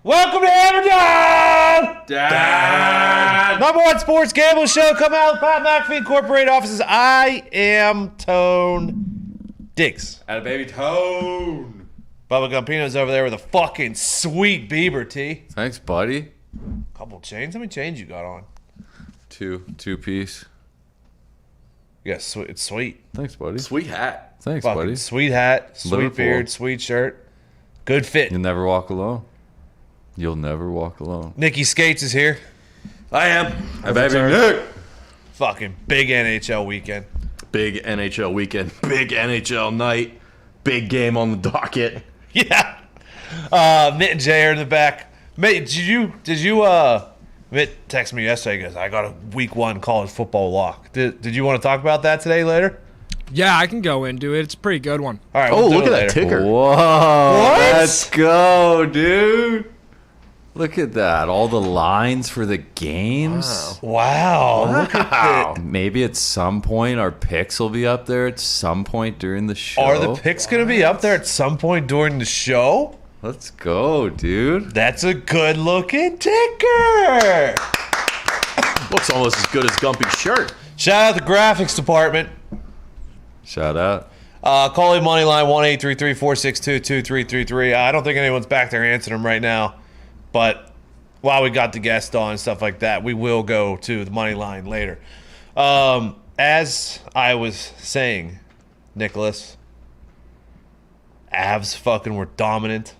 Welcome to Hammer Dahn! Dad! Number one sports gambling show coming out of the Pat McAfee Incorporated offices. I am Tone Diggs. Atta baby Tone. Bubba Gumpino's over there with a fucking sweet Bieber tee. Thanks, buddy. Couple chains. How many chains you got on? Two piece. Yeah, sweet. It's sweet. Thanks, buddy. Sweet hat. Thanks, Fucking buddy. sweet hat, sweet Liverpool. beard, sweet shirt. Good fit. You'll never walk alone. You'll never walk alone. Nicky Skates is here. I am. Atta baby turn. Nick. Fucking big NHL weekend. Big NHL weekend. Big NHL night. Big game on the docket. Yeah. Mitt and Jay are in the back. Mitt, did you Mitt texted me yesterday. He goes, I got a week one college football lock. Did you want to talk about that today later? Yeah, I can go into it. It's a pretty good one. All right. Oh, we'll do look it at that later. ticker. Whoa. What? Let's go, dude. Look at that. All the lines for the games. Wow. Look at that. Maybe at some point our picks will be up there at some point during the show. Are the picks going to be up there at some point during the show? Let's go, dude. That's a good looking ticker. Looks almost as good as Gumpy's shirt. Shout out the graphics department. Shout out. Call in money line 1-833-462-2333. I don't think anyone's back there answering them right now. But while we got the guest on and stuff like that, we will go to the money line later. As I was saying, Nicholas, Avs fucking were dominant.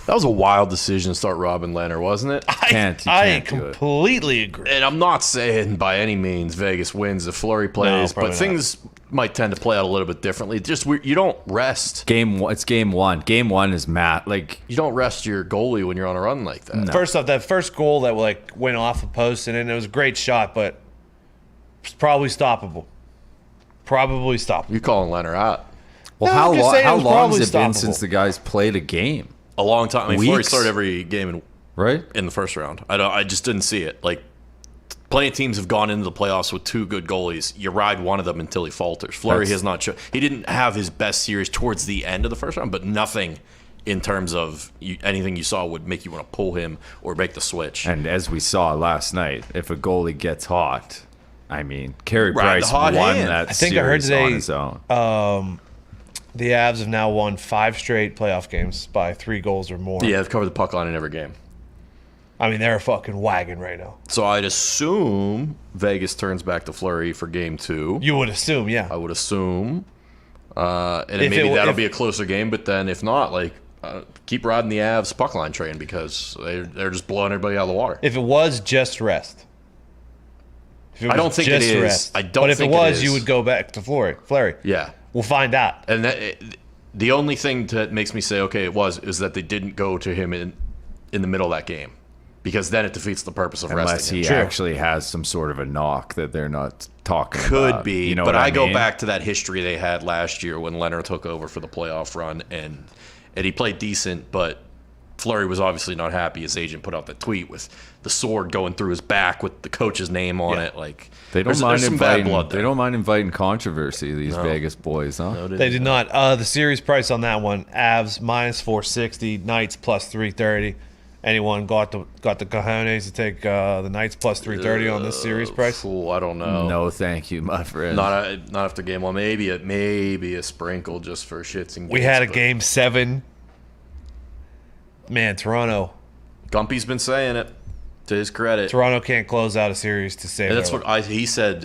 That was a wild decision to start Robin Leonard, wasn't it? You can't do it. completely agree. And I'm not saying by any means Vegas wins if Fleury plays, probably but not. things might tend to play out a little bit differently. Just you don't rest. It's game one. Game one is Matt. Like, You don't rest your goalie when you're on a run like that. No. First off, that first goal that went off a post and it was a great shot, but it's probably stoppable. Probably stoppable. You're calling Leonard out. well, No, I'm just saying it how was long probably has it been stoppable. since the guys played a game? A long time. I mean, Fleury Weeks? started every game Right? in the first round. I just didn't see it. Like, plenty of teams have gone into the playoffs with two good goalies. You ride one of them until he falters. Fleury has not shown. He didn't have his best series towards the end of the first round, but nothing in terms of anything you saw would make you want to pull him or make the switch. And as we saw last night, if a goalie gets hot, I mean, Carey Ride the Price hot won hand. that I think I heard series on today, his own. The Avs have now won 5 straight playoff games by 3 goals or more. Yeah, they've covered the puck line in every game. I mean, they're a fucking wagon right now. So I'd assume Vegas turns back to Fleury for game 2. You would assume, yeah. I would assume. And then If maybe it- that'll if- be a closer game, but then if not, keep riding the Avs puck line train because they're just blowing everybody out of the water. If it was just rest. If it I don't was think it just is. rest. I don't But if think it it was, is. you would go back to Fleury. Yeah. We'll find out. And the only thing that makes me say, okay, it was, is that they didn't go to him in the middle of that game. Because then it defeats the purpose of Unless resting he him. actually has some sort of a knock that they're not talking Could about. be, You know but what I go mean? back to that history they had last year when Leonard took over for the playoff run, and he played decent, but Fleury was obviously not happy. His agent put out that tweet with the sword going through his back with the coach's name on it. Like They don't there's mind some bad inviting. blood there. They don't mind inviting controversy. These Vegas boys, huh? No, They did not. The series price on that one, Avs minus 460, Knights plus 330. Anyone got the cojones to take the Knights plus 330 on this series price? Fool, I don't know. No, thank you, my friend. Not after game one. Maybe a sprinkle just for shits and gigs. We had a but game 7. Man, Toronto Gumpy's been saying it to his credit. can't close out a series to save And that's their what he said.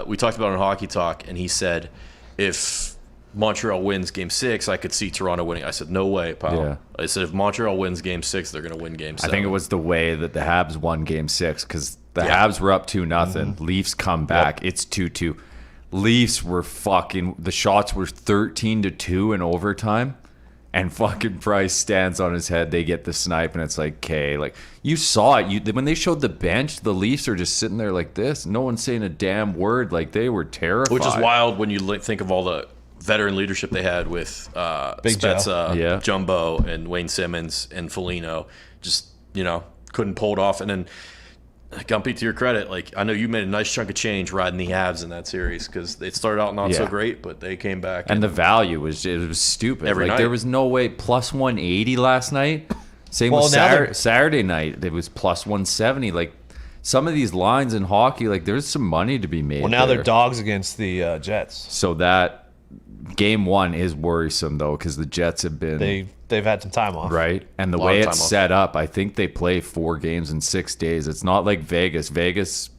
We talked about it on Hockey Talk, and he said if Montreal wins Game 6, I could see Toronto winning. I said, no way, pal. Yeah. I said, if Montreal wins Game 6, they're going to win Game 7. I think it was the way that the Habs won Game 6 because the Yeah. Habs were up 2-0. Leafs come back. It's 2-2. Leafs were fucking. The shots were 13-2 in overtime, and fucking Price stands on his head. They get the snipe, and it's like, okay, like you saw it. When they showed the bench, the Leafs are just sitting there like this. No one's saying a damn word. Like they were terrified. Which is wild when you think of all the veteran leadership they had with Big Joe. Spezza, Yeah. Jumbo, and Wayne Simmons and Foligno. Just, couldn't pull it off. And then, Gumpy, to your credit, I know you made a nice chunk of change riding the Avs in that series because it started out not so Yeah. great, but they came back. And the value was stupid. Every night. There was no way plus 180 last night. Same Well, with now they're- Saturday night. It was plus 170. Like some of these lines in hockey, like there's some money to be made. Well, now there. they're dogs against the Jets. So that game one is worrisome though, because the Jets have been They've had some time off. right, and the lot way of it's time off. set up, I think they play 4 games in 6 days. It's not like Vegas. Vegas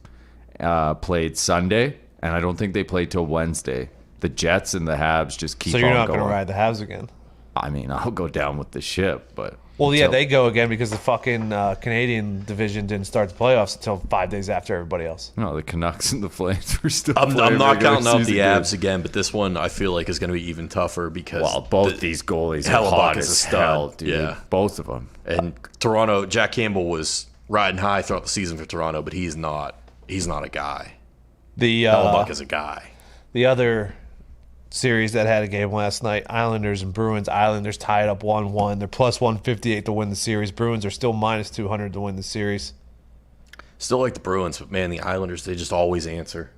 played Sunday, and I don't think they played till Wednesday. The Jets and the Habs just keep So you're on not going. going to ride the Habs again? I mean, I'll go down with the ship, but Well, yeah, until- they go again because the fucking Canadian division didn't start the playoffs until 5 days after everybody else. No, the Canucks and the Flames were still. I'm playing not regular counting out the season Abs games. again, but this one I feel like is going to be even tougher because Well, both these goalies are Hellebuck hot is as a stud. hell, dude. Yeah. Both of them. and Toronto, Jack Campbell was riding high throughout the season for Toronto, but he's not a guy. The Hellebuck is a guy. the other series that had a game last night, Islanders and Bruins. Islanders tied up 1-1. They're plus 158 to win the series. Bruins are still minus 200 to win the series. Still like the Bruins, but man, the Islanders, they just always answer.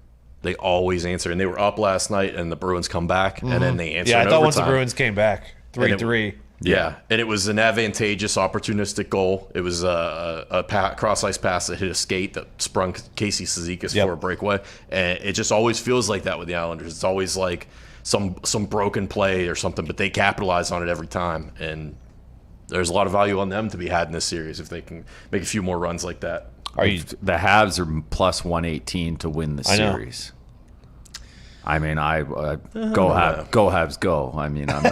They always answer. And they were up last night, and the Bruins come back, and then they answer Yeah, I in thought once the overtime. Bruins came back, 3-3. Yeah, and it was an advantageous, opportunistic goal. It was a cross-ice pass that hit a skate that sprung Casey Cizikas Yep. for a breakaway. And it just always feels like that with the Islanders. It's always like some broken play or something, but they capitalize on it every time. And there's a lot of value on them to be had in this series if they can make a few more runs like that. Are you? The Habs are plus 118 to win the I know. series. I mean, go Habs, go. I mean, I'm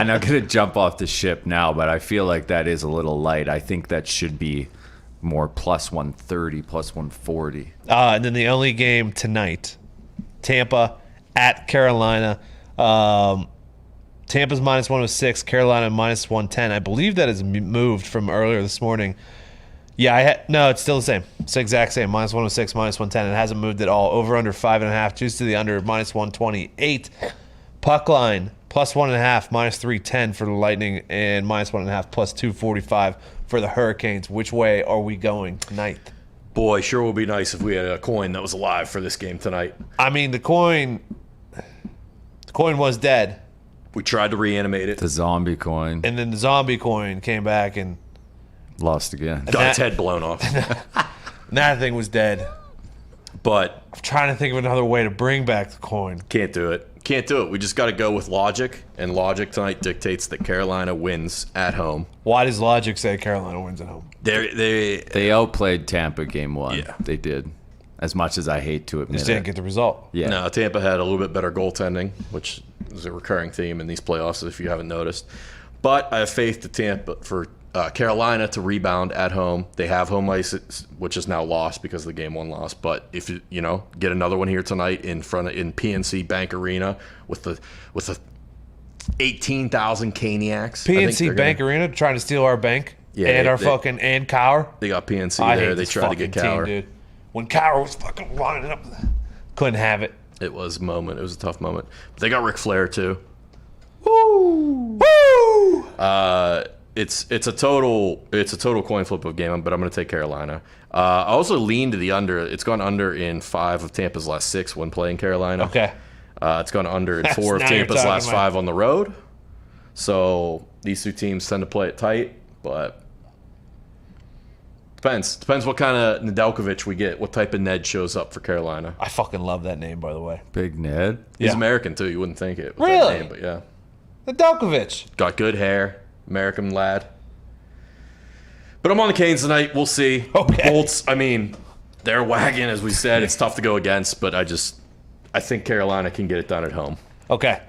not gonna jump off the ship now, but I feel like that is a little light. I think that should be more plus 130, plus 140. And then the only game tonight, Tampa at Carolina. Tampa's minus 106, Carolina minus 110. I believe that is moved from earlier this morning. Yeah, no, it's still the same. It's the exact same. Minus 106, minus 110. It hasn't moved at all. Over under 5.5. Juice to the under, minus 128. Puck line, plus 1.5, minus 310 for the Lightning, and minus 1.5, plus 245 for the Hurricanes. Which way are we going tonight? Boy, sure would be nice if we had a coin that was alive for this game tonight. I mean, the coin was dead, We tried to reanimate it. The zombie coin and then the zombie coin came back, and lost again. Got its head blown off. that thing was dead. But I'm trying to think of another way to bring back the coin. can't do it. Can't do it. We just got to go with logic, and logic tonight dictates that Carolina wins at home. Why does logic say Carolina wins at home? They outplayed Tampa game 1. Yeah. They did. As much as I hate to admit Just didn't it. get the result. Yeah. No, Tampa had a little bit better goaltending, which is a recurring theme in these playoffs, if you haven't noticed. But I have faith to Tampa for Carolina to rebound at home. They have home ice, which is now lost because of the game 1 loss. But if you get another one here tonight in PNC Bank Arena with the 18,000 Caniacs. PNC Bank Arena trying to steal our bank. Yeah, and they- our they- fucking and Cower. They got PNC I there. hate They this tried to get fucking Cower. team, dude. When Cower was fucking lining up, couldn't have it. It was a moment. It was a tough moment. But they got Ric Flair too. Woo! Woo! It's a total coin flip of game, but I'm going to take Carolina. I also lean to the under. It's gone under in 5 of Tampa's last 6 when playing Carolina. Okay. It's gone under in 4 of Now you're Tampa's talking last about- 5 on the road. So these two teams tend to play it tight, but depends what kind of Nedeljkovic we get. What type of Ned shows up for Carolina? I fucking love that name, by the way. Big Ned. He's Yeah. American too. You wouldn't think it. With Really? That name, but yeah, Nedeljkovic. got good hair. American lad. But I'm on the Canes tonight. We'll see. Okay. Bolts, I mean, they're wagging, as we said. It's tough to go against, but I think Carolina can get it done at home. Okay.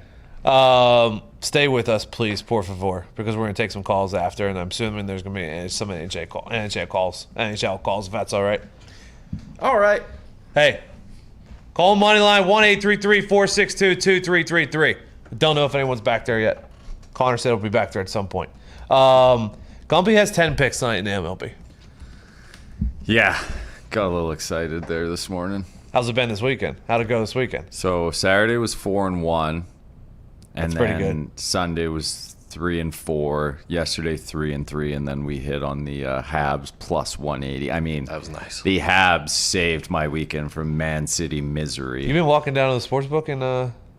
Stay with us, please, por favor, because we're going to take some calls after, and I'm assuming there's going to be some NHL calls, if that's all right. All right. Hey, call Moneyline 1-833-462-2333. Don't know if anyone's back there yet. Connor said he'll be back there at some point. Gumpy has 10 picks tonight in the MLB. Yeah. Got a little excited there this morning. How's it been this weekend? How'd it go this weekend? So Saturday was 4-1, and That's pretty then good. Sunday was 3-4. Yesterday 3-3, and then we hit on the Habs plus 180. I mean, That was nice. the Habs saved my weekend from Man City misery. You been walking down to the sports book and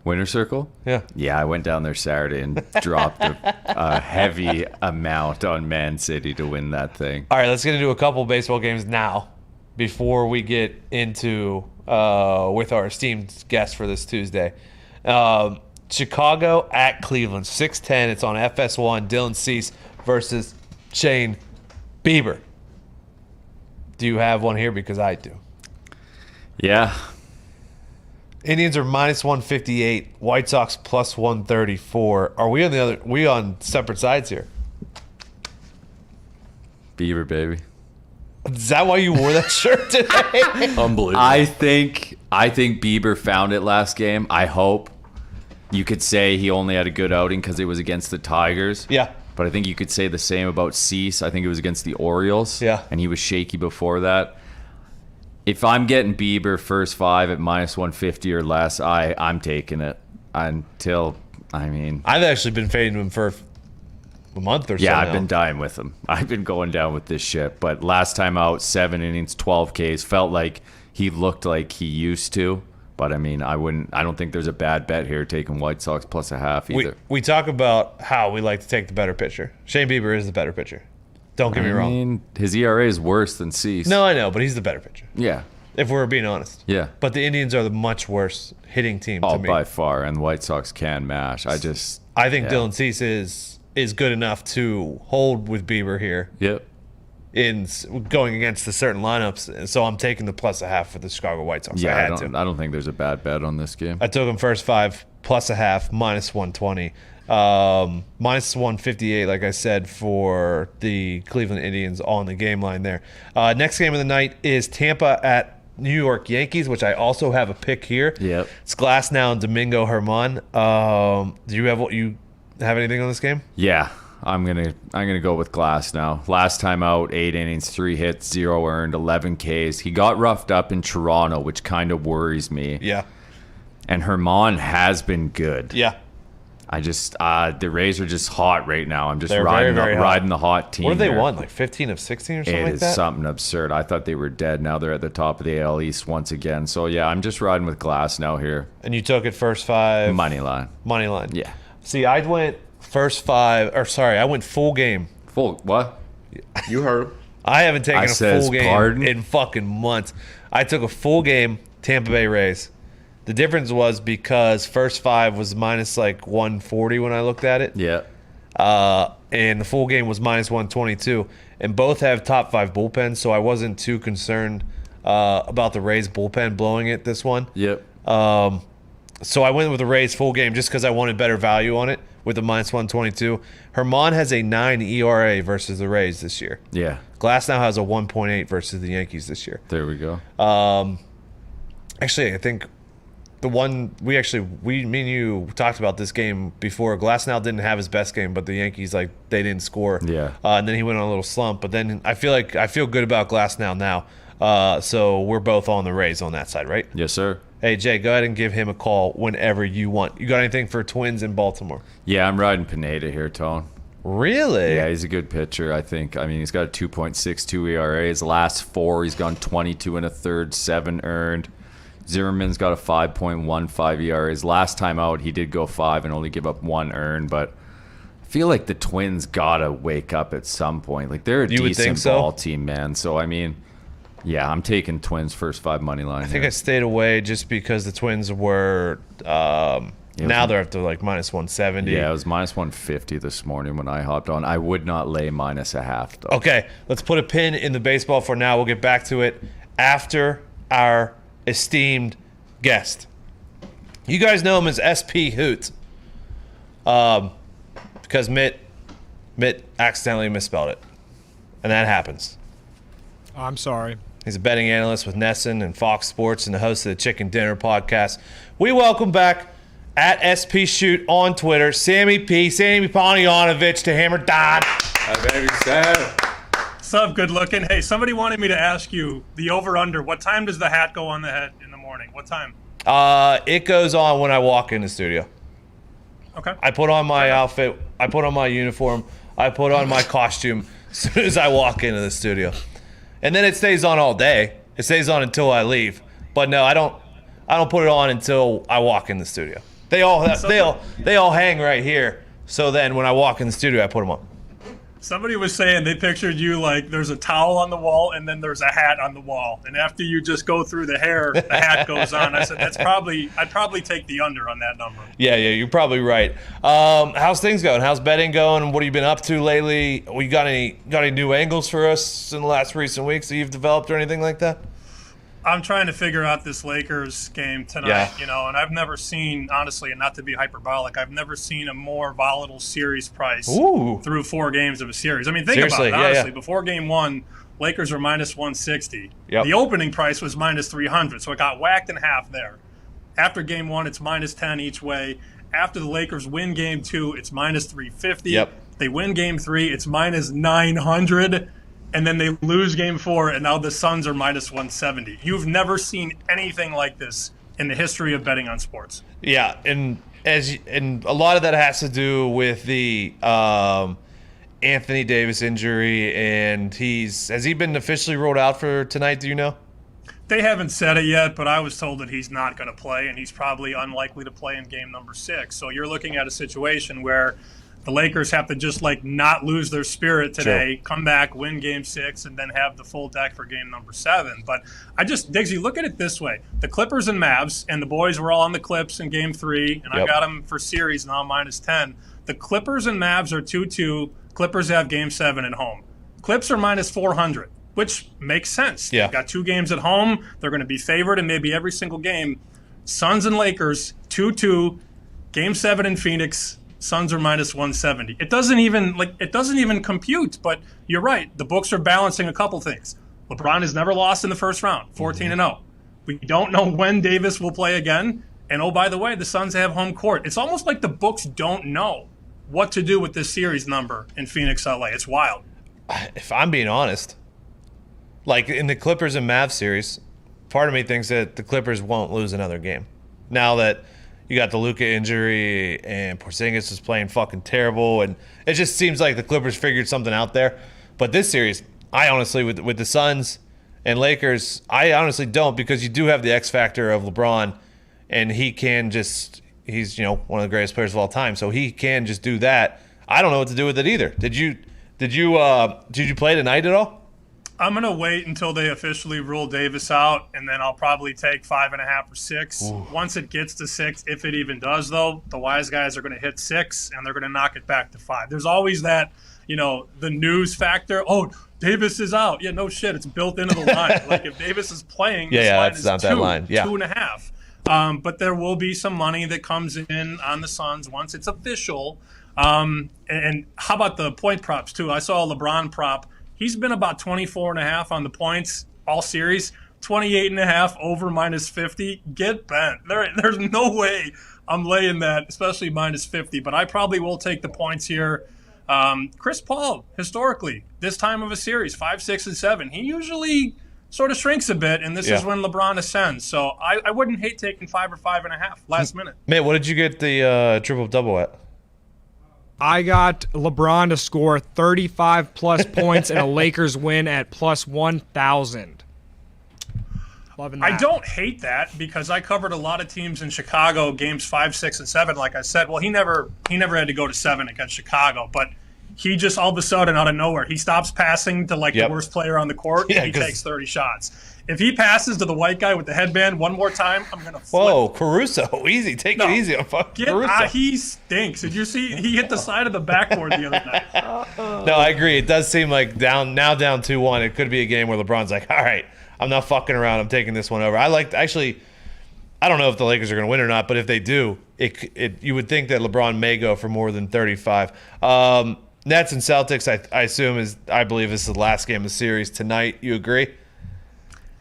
Winner Circle? Yeah. Yeah, I went down there Saturday and dropped a heavy amount on Man City to win that thing. All right, let's get into a couple baseball games now before we get into with our esteemed guest for this Tuesday. Chicago at Cleveland, 6:10. It's on FS1. Dylan Cease versus Shane Bieber. Do you have one here? Because I do. Yeah. Indians are minus 158. White Sox plus 134. Are we on the other? We on separate sides here? Beaver, baby. Is that why you wore that shirt today? Unbelievable. I think Bieber found it last game. I hope. You could say he only had a good outing because it was against the Tigers. Yeah. But I think you could say the same about Cease. I think it was against the Orioles. Yeah. And he was shaky before that. If I'm getting Bieber first 5 at minus 150 or less, I'm taking it until, I've actually been fading him for a month or so. yeah, now. I've been dying with him. I've been going down with this shit. But last time out, 7 innings, 12 Ks, felt like he looked like he used to. But I don't think there's a bad bet here taking White Sox plus a half either. We talk about how we like to take the better pitcher. Shane Bieber is the better pitcher. Don't get me wrong. His ERA is worse than Cease. No, I know, but he's the better pitcher. Yeah. If we're being honest. Yeah. But the Indians are the much worse hitting team to me. By far, and the White Sox can mash. I think Dylan Cease is good enough to hold with Bieber here Yep. in going against the certain lineups. So I'm taking the plus a half for the Chicago White Sox. Yeah, I I had to. don't think there's a bad bet on this game. I took him first 5 plus a half minus 120. Minus 158, like I said, for the Cleveland Indians on the game line there. Next game of the night is Tampa at New York Yankees, which I also have a pick here. Yep. It's Glasnow and Domingo Germán. Do you have anything on this game? Yeah, I'm gonna go with Glass now. Last time out, 8 innings, 3 hits, 0 earned, 11 Ks. He got roughed up in Toronto, which kind of worries me. Yeah. And Germán has been good. Yeah. I just the Rays are just hot right now. I'm just They're riding very, very hot. riding the hot team. What have they here. won? Like 15 of 16 or something It like is that? something absurd. I thought they were dead. Now they're at the top of the AL East once again. So yeah, I'm just riding with Glass now here. And you took it first 5. Money line. Money line. Yeah. See, I went I went full game. Full what? You heard him. I haven't taken I a says full game pardon? in fucking months. I took a full game Tampa Bay Rays. The difference was because first 5 was minus like 140 when I looked at it. Yeah. And the full game was minus 122. And both have top 5 bullpens, so I wasn't too concerned about the Rays bullpen blowing it this one. Yep. So I went with the Rays full game just because I wanted better value on it with the minus 122. Germán has a 9 ERA versus the Rays this year. Yeah. Glasnow has a 1.8 versus the Yankees this year. There we go. Actually, I think the one me and you talked about this game before. Glasnow didn't have his best game, but the Yankees they didn't score. Yeah. And then he went on a little slump. But then I feel good about Glasnow now. So we're both on the Rays on that side, right? Yes, sir. Hey Jay, go ahead and give him a call whenever you want. You got anything for Twins in Baltimore? Yeah, I'm riding Pineda here, Tone. Really? Yeah, he's a good pitcher, I think. I mean, he's got a 2.62 ERA. His last 4, he's gone 22 and a third, 7 earned. Zimmerman's got a 5.15 ERA. His last time out, he did go 5 and only give up 1 earned, but I feel like the Twins gotta wake up at some point. Like, they're a You would think decent so? ball team, man. So, I mean, yeah, I'm taking Twins first 5 money line. I think I stayed away just because the Twins were now they're up to like minus 170. Yeah, it was minus 150 this morning when I hopped on. I would not lay minus a half, though. Okay, let's put a pin in the baseball for now. We'll get back to it after our esteemed guest. You guys know him as SP Hoot. Because Mitt accidentally misspelled it. And that happens. I'm sorry. He's a betting analyst with Nesson and Fox Sports and the host of the Chicken Dinner podcast. We welcome back at SP Shoot on Twitter, Sammy Ponyanovich to Hammer Dahn. What's up, good looking? Hey, somebody wanted me to ask you the over-under. What time does the hat go on the head in the morning? What time? It goes on when I walk in the studio. Okay. I put on my outfit. I put on my uniform. I put on my costume as soon as I walk into the studio. And then it stays on all day. It stays on until I leave. But no, I don't put it on until I walk in the studio. They all hang right here. So then when I walk in the studio, I put them on. Somebody was saying they pictured you like there's a towel on the wall and then there's a hat on the wall. And after you just go through the hair, the hat goes on. I said, I'd probably take the under on that number. Yeah, you're probably right. How's things going? How's betting going? What have you been up to lately? You got any new angles for us in the last recent weeks that you've developed or anything like that? I'm trying to figure out this Lakers game tonight, and I've never seen, honestly, and not to be hyperbolic, I've never seen a more volatile series price through 4 games of a series. I mean, think about it, honestly. Before game 1, Lakers were minus 160. Yep. The opening price was minus 300, so it got whacked in half there. After game 1, it's minus 10 each way. After the Lakers win game 2, it's minus 350. Yep. They win game 3, it's minus 900. And then they lose game 4, and now the Suns are minus 170. You've never seen anything like this in the history of betting on sports. Yeah, and a lot of that has to do with the Anthony Davis injury, and has he been officially ruled out for tonight? Do you know? They haven't said it yet, but I was told that he's not going to play, and he's probably unlikely to play in game number 6. So you're looking at a situation where the Lakers have to just not lose their spirit today, come back, win game 6, and then have the full deck for game number 7. But Diggsy, look at it this way. The Clippers and Mavs, and the boys were all on the Clips in game 3, and I got them for series now minus 10. The Clippers and Mavs are 2-2. Clippers have game 7 at home. Clips are minus 400, which makes sense. Yeah. They've got 2 games at home. They're going to be favored in maybe every single game. Suns and Lakers, 2-2, game 7 in Phoenix. Suns are minus 170. It doesn't even compute, but you're right. The books are balancing a couple things. LeBron has never lost in the first round, 14-0. We don't know when Davis will play again. And oh, by the way, the Suns have home court. It's almost like the books don't know what to do with this series number in Phoenix, LA. It's wild. If I'm being honest, like in the Clippers and Mavs series, part of me thinks that the Clippers won't lose another game. Now that you got the Luka injury, and Porzingis is playing fucking terrible, and it just seems like the Clippers figured something out there. But this series, I honestly, with the Suns and Lakers, I honestly don't, because you do have the X factor of LeBron, and he's one of the greatest players of all time, so he can just do that. I don't know what to do with it either. Did you play tonight at all? I'm going to wait until they officially rule Davis out, and then I'll probably take 5.5 or 6. Ooh. Once it gets to 6, if it even does, though, the wise guys are going to hit 6, and they're going to knock it back to 5. There's always that, the news factor. Oh, Davis is out. Yeah, no shit. It's built into the line. Like, if Davis is playing, this line that's is not 2, that line. Yeah. 2.5. But there will be some money that comes in on the Suns once it's official. And how about the point props, too? I saw a LeBron prop. He's been about 24.5 on the points all series, 28.5 over minus 50. Get bent. There's no way I'm laying that, especially minus 50. But I probably will take the points here. Chris Paul, historically, this time of a series, 5, 6, and 7, he usually sort of shrinks a bit, and this is when LeBron ascends. So I wouldn't hate taking 5 or 5.5 last minute. Man, what did you get the triple-double at? I got LeBron to score 35-plus points and a Lakers win at plus 1,000. Loving that. I don't hate that, because I covered a lot of teams in Chicago, games 5, 6, and 7. Like I said, well, he never had to go to 7 against Chicago, but he just all of a sudden, out of nowhere, he stops passing to the worst player on the court, and he takes 30 shots. If he passes to the white guy with the headband one more time, I'm going to flip. Whoa, Caruso. Easy. Take it easy on fucking Caruso. He stinks. Did you see? He hit the side of the backboard the other night. No, I agree. It does seem like down 2-1. It could be a game where LeBron's like, all right, I'm not fucking around. I'm taking this one over. I don't know if the Lakers are going to win or not, but if they do, you would think that LeBron may go for more than 35. Nets and Celtics, I believe this is the last game of the series tonight. You agree?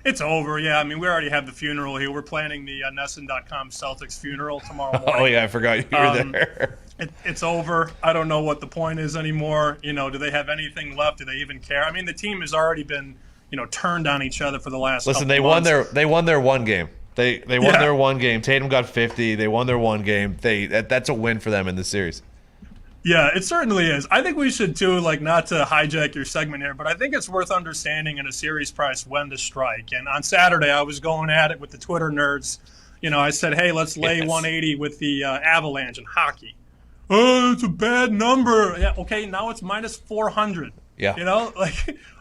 It's over, yeah. I mean, we already have the funeral here. We're planning the Nesson.com Celtics funeral tomorrow morning. Oh, yeah, I forgot you were there. It's over. I don't know what the point is anymore. Do they have anything left? Do they even care? I mean, the team has already been, turned on each other for the last couple months. They won their one game. They won their one game. Tatum got 50. They won their one game. That's a win for them in the series. Yeah, it certainly is. I think we should, too, not to hijack your segment here, but I think it's worth understanding in a series price when to strike. And on Saturday, I was going at it with the Twitter nerds, I said, hey, let's lay 180 with the Avalanche in hockey. Oh, it's a bad number. Yeah, okay, now it's minus 400. Yeah.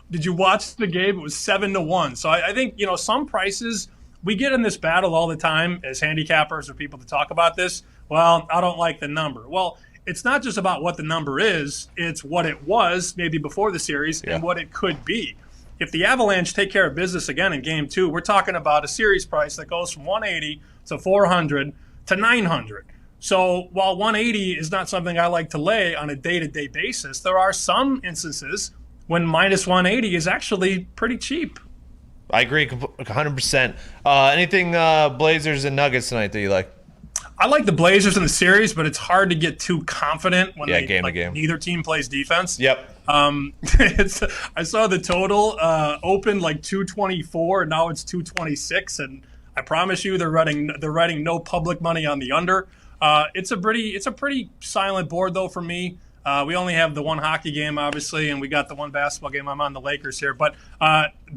Did you watch the game? It was 7-1. So I think, some prices, we get in this battle all the time as handicappers or people to talk about this. Well, I don't like the number. Well, it's not just about what the number is. It's what it was maybe before the series and what it could be. If the Avalanche take care of business again in Game 2, we're talking about a series price that goes from 180 to 400 to 900. So while 180 is not something I like to lay on a day-to-day basis, there are some instances when minus 180 is actually pretty cheap. I agree 100%. Anything Blazers and Nuggets tonight that you like? I like the Blazers in the series, but it's hard to get too confident when game to game. Neither team plays defense. Yep. I saw the total opened like 224, and now it's 226, and I promise you they're writing no public money on the under. It's a pretty silent board though for me. We only have the one hockey game, obviously, and we got the one basketball game. I'm on the Lakers here. But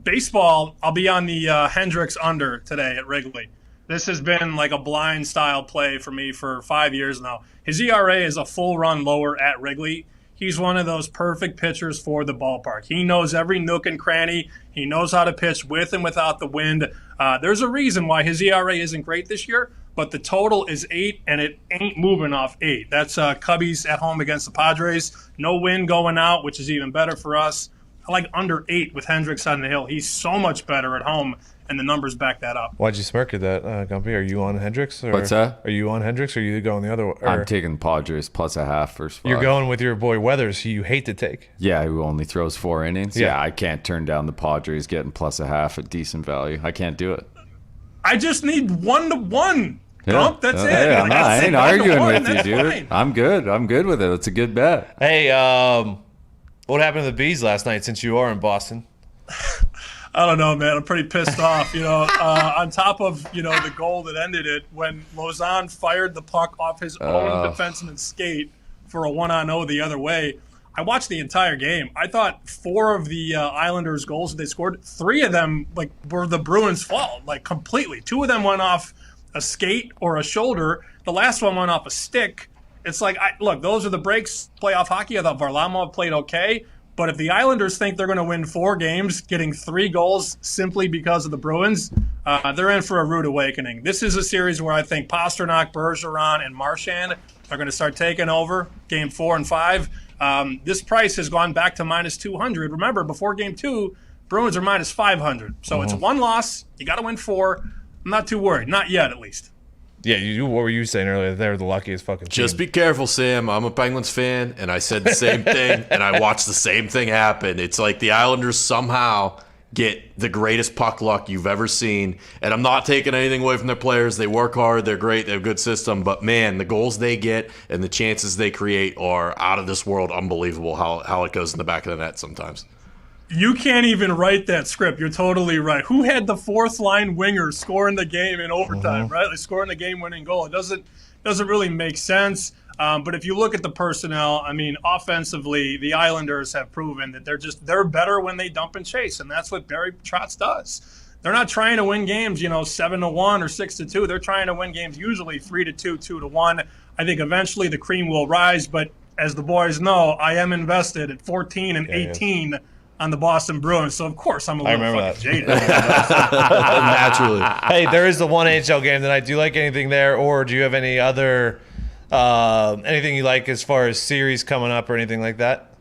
baseball, I'll be on the Hendricks under today at Wrigley. This has been like a blind style play for me for 5 years now. His ERA is a full run lower at Wrigley. He's one of those perfect pitchers for the ballpark. He knows every nook and cranny. He knows how to pitch with and without the wind. There's a reason why his ERA isn't great this year, but the total is 8, and it ain't moving off 8. That's Cubbies at home against the Padres. No wind going out, which is even better for us. I like under 8 with Hendricks on the hill. He's so much better at home, and the numbers back that up. Why'd you smirk at that, Gumpy? Are you on Hendricks? Or What's that? Are you on Hendricks, or are you going the other way? I'm taking Padres plus a half first 5. You're going with your boy Weathers, who you hate to take. Yeah, who only throws 4 innings. Yeah. Yeah, I can't turn down the Padres getting plus a half at decent value. I can't do it. I just need 1-1. Gump, that's it. Hey, I ain't arguing with you, dude. Fine. I'm good with it. It's a good bet. Hey, what happened to the Bees last night since you are in Boston? I don't know, man. I'm pretty pissed off. On top of, the goal that ended it, when Lozon fired the puck off his own defenseman's skate for a 1-on-0 the other way, I watched the entire game. I thought 4 of the Islanders' goals that they scored, 3 of them were the Bruins' fault, completely. 2 of them went off a skate or a shoulder. The last one went off a stick. It's look, those are the breaks. Playoff hockey. I thought Varlamov played okay. But if the Islanders think they're going to win 4 games, getting 3 goals simply because of the Bruins, they're in for a rude awakening. This is a series where I think Pasternak, Bergeron, and Marchand are going to start taking over Game 4 and 5. This price has gone back to minus 200. Remember, before Game 2, Bruins are minus 500. So it's 1 loss. You got to win 4. I'm not too worried. Not yet, at least. Yeah, what were you saying earlier? They're the luckiest fucking team. Just be careful, Sam. I'm a Penguins fan, and I said the same thing, and I watched the same thing happen. It's like the Islanders somehow get the greatest puck luck you've ever seen, and I'm not taking anything away from their players. They work hard. They're great. They have a good system. But, man, the goals they get and the chances they create are out of this world. Unbelievable how it goes in the back of the net sometimes. You can't even write that script. You're totally right. Who had the 4th-line winger scoring the game in overtime, right? Scoring the game-winning goal. It doesn't really make sense. But if you look at the personnel, offensively, the Islanders have proven that they're better when they dump and chase, and that's what Barry Trotz does. They're not trying to win games, 7-1 or 6-2. They're trying to win games usually 3-2, 2-1. I think eventually the cream will rise, but as the boys know, I am invested at 14 and 18 on the Boston Bruins, so of course I'm a little fucking jaded. Naturally. Hey, there is the one NHL game tonight. Do you like anything there, or do you have any other anything you like as far as series coming up or anything like that?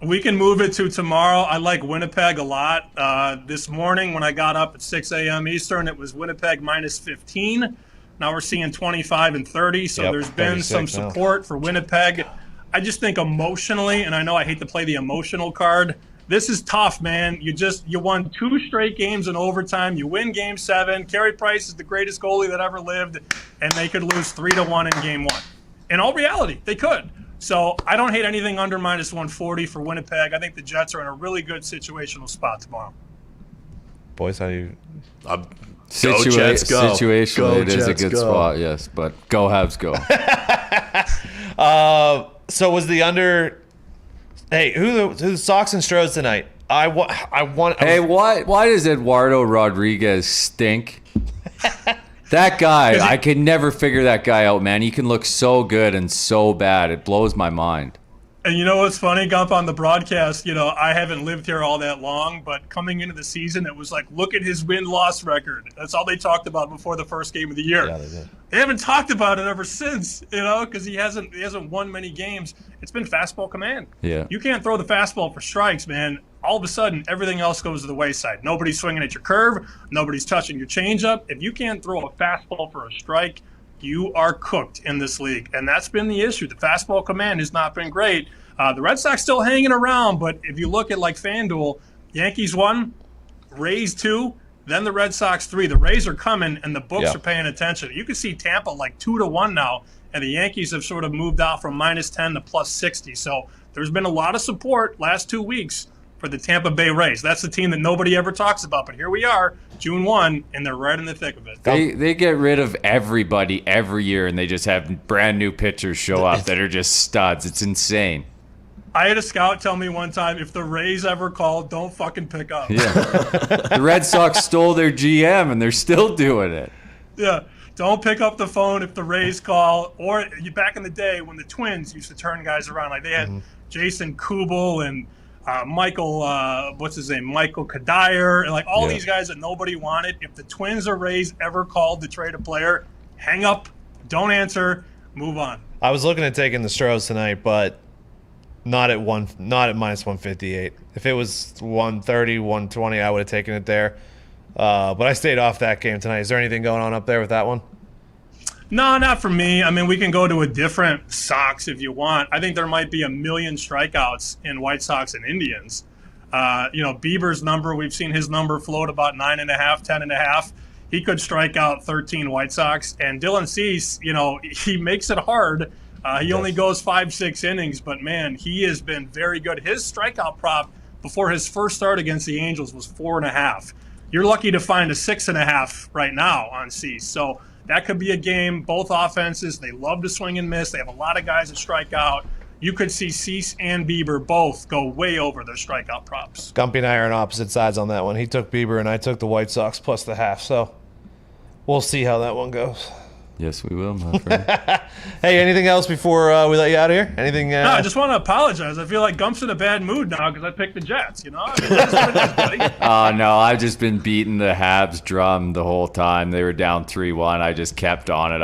We can move it to tomorrow. I like Winnipeg a lot. This morning when I got up at 6 a.m. Eastern, it was Winnipeg minus 15. Now we're seeing 25 and 30, so there's been some support for Winnipeg. I just think emotionally, and I know I hate to play the emotional card, this is tough, man. You won 2 straight games in overtime. You win Game 7. Carey Price is the greatest goalie that ever lived, and they could lose 3-1 in Game 1. In all reality, they could. So I don't hate anything under minus 140 for Winnipeg. I think the Jets are in a really good situational spot tomorrow. Boys, how do you... Situationally, it is a good spot, yes. But go Habs, go. So was the under... Hey, who the Sox and Stros tonight? I want. Hey, why does Eduardo Rodriguez stink? That guy, I could never figure that guy out, man. He can look so good and so bad. It blows my mind. And you know what's funny, Gump, on the broadcast, I haven't lived here all that long, but coming into the season, it was like, look at his win-loss record. That's all they talked about before the first game of the year. Yeah, they did. They haven't talked about it ever since, because he hasn't won many games. It's been fastball command. Yeah. You can't throw the fastball for strikes, man. All of a sudden, everything else goes to the wayside. Nobody's swinging at your curve. Nobody's touching your changeup. If you can't throw a fastball for a strike, you are cooked in this league. And that's been the issue. The fastball command has not been great. The Red Sox still hanging around, but if you look at like FanDuel, Yankees 1, Rays 2, then the Red Sox 3. The Rays are coming, and the books are paying attention. You can see Tampa like 2-1 now, and the Yankees have sort of moved out from -10 to +60. So there's been a lot of support last 2 weeks for the Tampa Bay Rays. That's the team that nobody ever talks about, but here we are, June 1, and they're right in the thick of it. They get rid of everybody every year, and they just have brand new pitchers show up that are just studs. It's insane. I had a scout tell me one time, if the Rays ever call, don't fucking pick up. Yeah. The Red Sox stole their GM, and they're still doing it. Yeah. Don't pick up the phone if the Rays call. Or back in the day when the Twins used to turn guys around, like they had Jason Kubel and Michael, Michael Kadire, and like all these guys that nobody wanted. If the Twins or Rays ever called to trade a player, hang up, don't answer, move on. I was looking at taking the Stros tonight, but not at -158. If it was 130, 120, I would have taken it there. But I stayed off that game tonight. Is there anything going on up there with that one? No, not for me. I mean, we can go to a different Sox if you want. I think there might be 1 million strikeouts in White Sox and Indians. Bieber's number, we've seen his number float about 9.5, 10.5. He could strike out 13 White Sox. And Dylan Cease, he makes it hard. He only goes 5-6 innings, but man, he has been very good. His strikeout prop before his first start against the Angels was 4.5. You're lucky to find a 6.5 right now on Cease. So that could be a game. Both offenses, they love to swing and miss. They have a lot of guys that strike out. You could see Cease and Bieber both go way over their strikeout props. Gumpy and I are on opposite sides on that one. He took Bieber, and I took the White Sox plus the half. So we'll see how that one goes. Yes, we will, my friend. Hey, anything else before we let you out of here? Anything? No, I just want to apologize. I feel like Gump's in a bad mood now because I picked the Jets. I mean, that's what it is, buddy. No, I've just been beating the Habs drum the whole time. They were down 3-1. I just kept on it.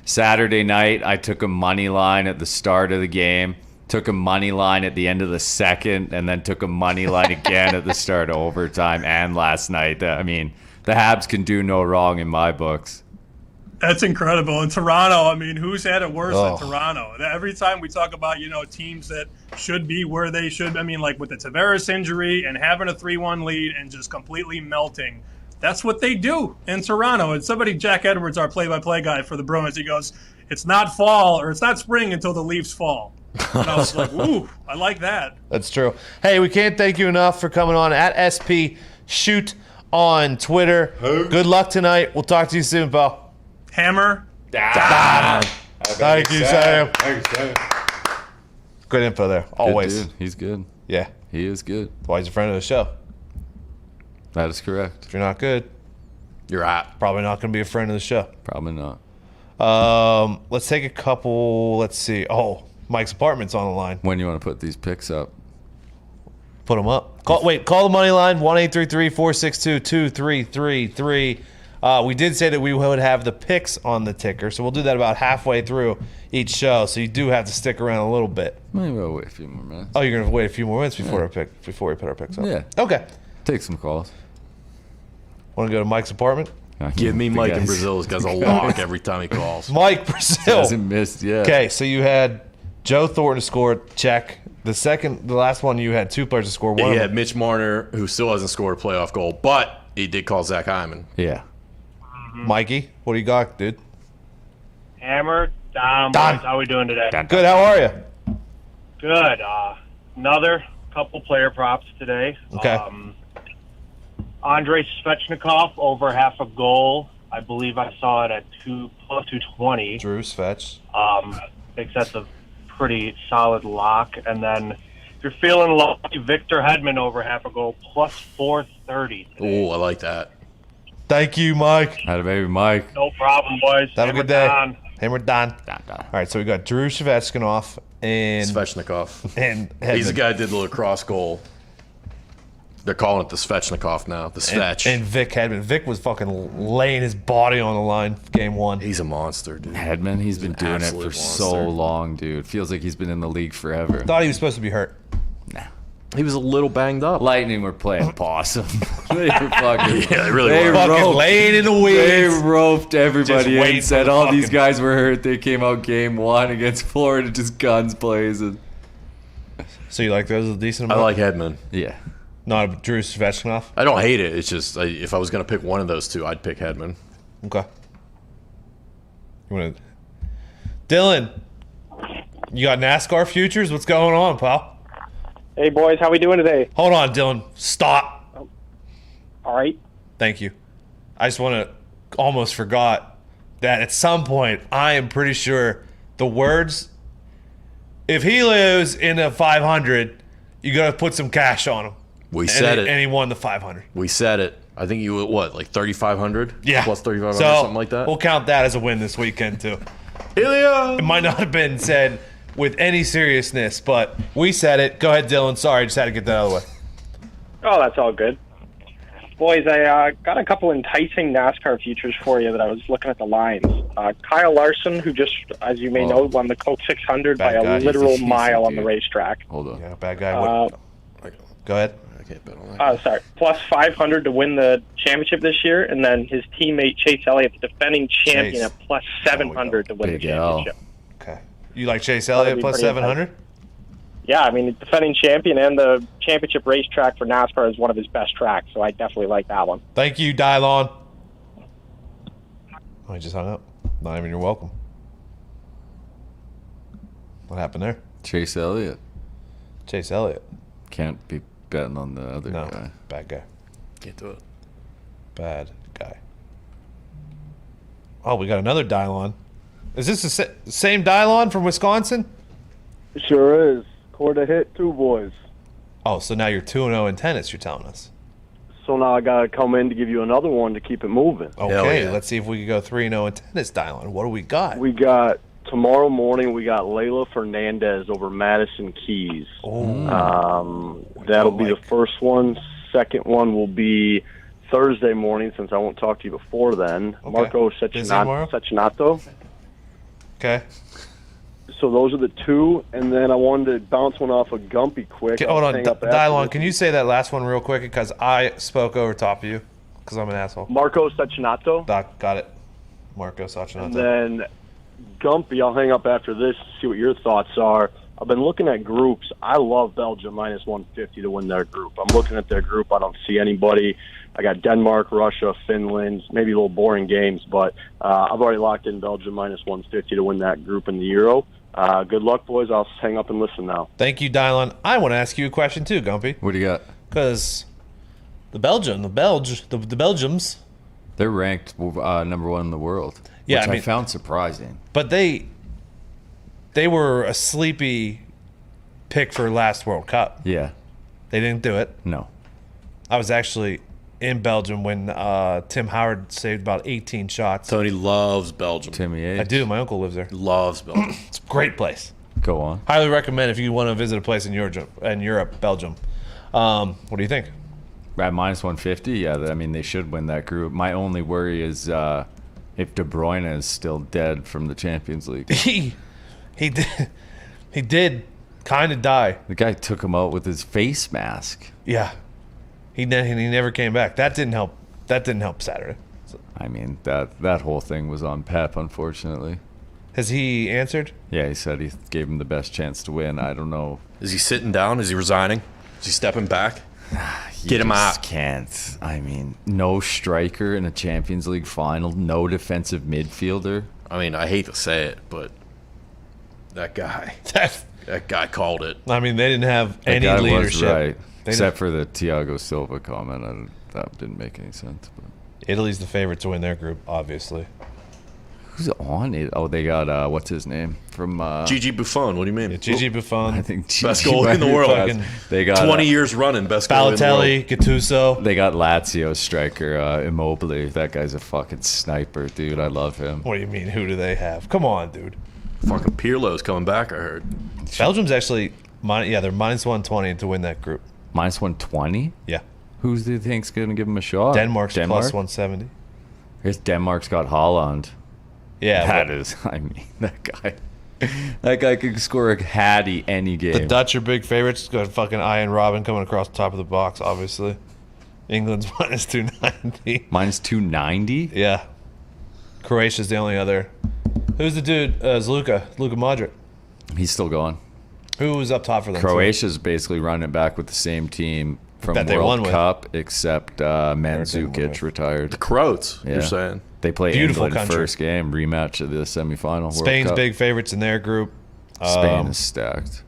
Saturday night, I took a money line at the start of the game, took a money line at the end of the second, and then took a money line again at the start of overtime and last night. The Habs can do no wrong in my books. That's incredible. In Toronto, who's had it worse than Toronto? Every time we talk about, teams that should be where they should, like with the Tavares injury and having a 3-1 lead and just completely melting, that's what they do in Toronto. And Jack Edwards, our play-by-play guy for the Bruins, he goes, it's not fall or it's not spring until the leaves fall. And I was like, ooh, I like that. That's true. Hey, we can't thank you enough for coming on at SP Shoot on Twitter. Good luck tonight. We'll talk to you soon, pal. Hammer Dahn. Thank you, Sam. Good info there, always. Good dude. He's good. Yeah. He is good. That's why he's a friend of the show. That is correct. If you're not good, You're at. probably not going to be a friend of the show. Probably not. Let's take a couple. Let's see. Oh, Mike's apartment's on the line. When you want to put these picks up? Put them up. Call the money line, 1-833-462-2333. We did say that we would have the picks on the ticker, so we'll do that about halfway through each show. So you do have to stick around a little bit. Maybe we'll wait a few more minutes. Oh, you're gonna wait a few more minutes before we put our picks up. Yeah. Okay. Take some calls. Want to go to Mike's apartment? Give me The Mike in guys- Brazil. This guy's a lock every time he calls. Mike Brazil. Hasn't missed yet. Okay, so you had Joe Thornton score, check. The last one you had two players to score. One He of had them. Mitch Marner, who still hasn't scored a playoff goal, but he did call Zach Hyman. Yeah. Mikey, what do you got, dude? Hammer Dahn. Dahn. How we doing today? Good. How are you? Good. Another couple player props today. Okay. Andrei Svechnikov over half a goal. I believe I saw it at +220. Drew Svetch. Think that's a pretty solid lock. And then if you're feeling lucky, Victor Hedman over half a goal +430. Oh, I like that. Thank you, Mike. Had a baby, Mike. No problem, boys. Have a good day. Dahn. Hammer Dahn. All right, so we got Drew Shevchnikov and Svechnikov. and He's the Hedman. guy who did the lacrosse goal. They're calling it the Svechnikov now. The Svech. And Vic Hedman. Vic was fucking laying his body on the line game one. He's a monster, dude. Hedman, he's been doing it for absolute so monster. long, dude. Feels like he's been in the league forever. Thought he was supposed to be hurt. He was a little banged up. Lightning were playing possum. They were fucking. Yeah, they really they were. Fucking roped- laying in the They weeds. roped Just everybody waiting in. for Said the all these fucking- guys were hurt. They came out game one against Florida, just guns blazing. So you like those a decent I amount? like Hedman. Yeah. Not Drew Svechnikov? I don't hate it. It's just if I was going to pick one of those two, I'd pick Hedman. Okay. You want to... Dylan, you got NASCAR futures? What's going on, pal? Hey boys, how we doing today? Hold on, Dylan. Stop. All right. Thank you. I just want to... Almost forgot that at some point, I am pretty sure the words... If he lives in a 500, you got to put some cash on him. We said And it. he won the 500. We said it. I think you what, like 3,500? Yeah. Plus 3,500, So, something like that? We'll count that as a win this weekend, too. Ilya! It might not have been said with any seriousness, but we said it. Go ahead, Dylan. Sorry, just had to get that out of the way. Oh, that's all good. Boys, I got a couple enticing NASCAR futures for you that I was looking at the lines. Kyle Larson, who just, as you may know, won the Coke 600 by Bad guy. a He's literal a mile on the dude. racetrack. Hold on. Yeah, bad guy. Uh, Go ahead. I can't bet on that. Sorry, plus 500 to win the championship this year, and then his teammate Chase Elliott, the defending champion, Chase. at plus 700 to win the Big L. championship. Okay. You like Chase Elliott be plus pretty 700? Yeah, I mean, the defending champion and the championship racetrack for NASCAR is one of his best tracks, so I definitely like that one. Thank you, Dylon. Oh, he just hung up. Not even you're welcome. What happened there? Chase Elliott. Chase Elliott. Can't be betting on the other No. guy. Bad guy. Can't do it. Bad guy. Oh, we got another Dylon. Is this the same Dylon from Wisconsin? Sure is. Quarter hit, two boys. Oh, so now you're 2-0 in tennis, you're telling us. So now I gotta come in to give you another one to keep it moving. Okay, yeah. let's see if we can go 3-0 in tennis, Dylon. What do we got? We got tomorrow morning. We got Layla Fernandez over Madison Keys. That'll be the first one. Second one will be Thursday morning, since I won't talk to you before then. Okay. Marco Busy tomorrow? Cecchinato. Okay. So those are the two, and then I wanted to bounce one off of Gumpy quick. Okay, hold on, Hang up after Dylon, this. can you say that last one real quick? Because I spoke over top of you, because I'm an asshole. Marco Cecchinato. Doc, got it. Marco And Sacchinato. then Gumpy, I'll hang up after this, see what your thoughts are. I've been looking at groups. I love Belgium minus 150 to win their group. I'm looking at their group. I don't see anybody. I got Denmark, Russia, Finland, maybe a little boring games, but I've already locked in Belgium minus 150 to win that group in the Euro. Good luck, boys. I'll hang up and listen now. Thank you, Dylon. I want to ask you a question too, Gumpy, What do you got? because the Belgiums, They're ranked number one in the world. Yeah, which I mean- I found surprising. but they were a sleepy pick for last World Cup. Yeah. They didn't do it. No. I was actually in Belgium when Tim Howard saved about 18 shots. Tony loves Belgium. Timmy H. I do. My uncle lives there. Loves Belgium. It's a great place. Go on. Highly recommend if you want to visit a place in Europe, Belgium. What do you think? At minus 150, yeah. I mean, they should win that group. My only worry is if De Bruyne is still dead from the Champions League. He did kind of die. The guy took him out with his face mask. Yeah, he never came back. That didn't help. That didn't help Saturday. I mean, that whole thing was on Pep, unfortunately. Has he answered? Yeah, he said he gave him the best chance to win. I don't know. Is he sitting down? Is he resigning? Is he stepping back? Get him just out. Can't. I mean, no striker in a Champions League final. No defensive midfielder. I mean, I hate to say it, but that guy called it. I mean, they didn't have That any guy leadership. was right, They except for the Thiago Silva comment. That didn't make any sense. But Italy's the favorite to win their group, obviously. Who's on it? Oh, they got what's his name from Gigi Buffon. What do you mean? Yeah, Gigi Buffon. I think Best goalie in the world. Fucking They got 20 years running, best goalie in the world. Balotelli, Gattuso. They got Lazio striker Immobile. That guy's a fucking sniper, dude. I love him. What do you mean? Who do they have? Come on, dude. Fucking Pirlo's coming back, I heard. Belgium's actually, they're minus 120 to win that group. Minus 120. Yeah. Who do you think's gonna give him a shot? Denmark's plus 170. Here's Denmark's got Holland. Yeah. That is, I mean, that guy could score a hattie any game. The Dutch are big favorites. Got fucking Ian Robin coming across the top of the box, obviously. England's minus 290. Minus 290. Yeah. Croatia's the only other. Who's the dude? Luka Modric. He's still going. Who was up top for them? Croatia's basically running it back with the same team from That they won World with. Cup, except Mandzukic retired. The Croats, Yeah. you're saying. They play Beautiful England country. first game, rematch of the semifinal. Spain's World Cup. big favorites in their group. Spain is stacked.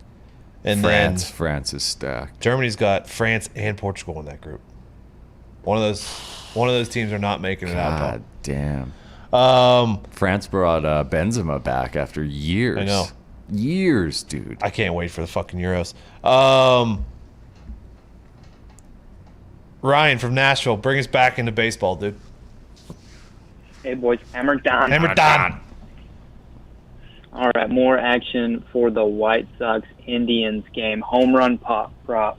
And France is stacked. Germany's got France and Portugal in that group. One of those teams are not making it out. God damn. Though. France brought Benzema back after years. I know. Years, dude. I can't wait for the fucking Euros. Ryan from Nashville, bring us back into baseball, dude. Hey, boys. Hammer Dahn. Hammer Dahn. All right, more action for the White Sox-Indians game. Home run prop.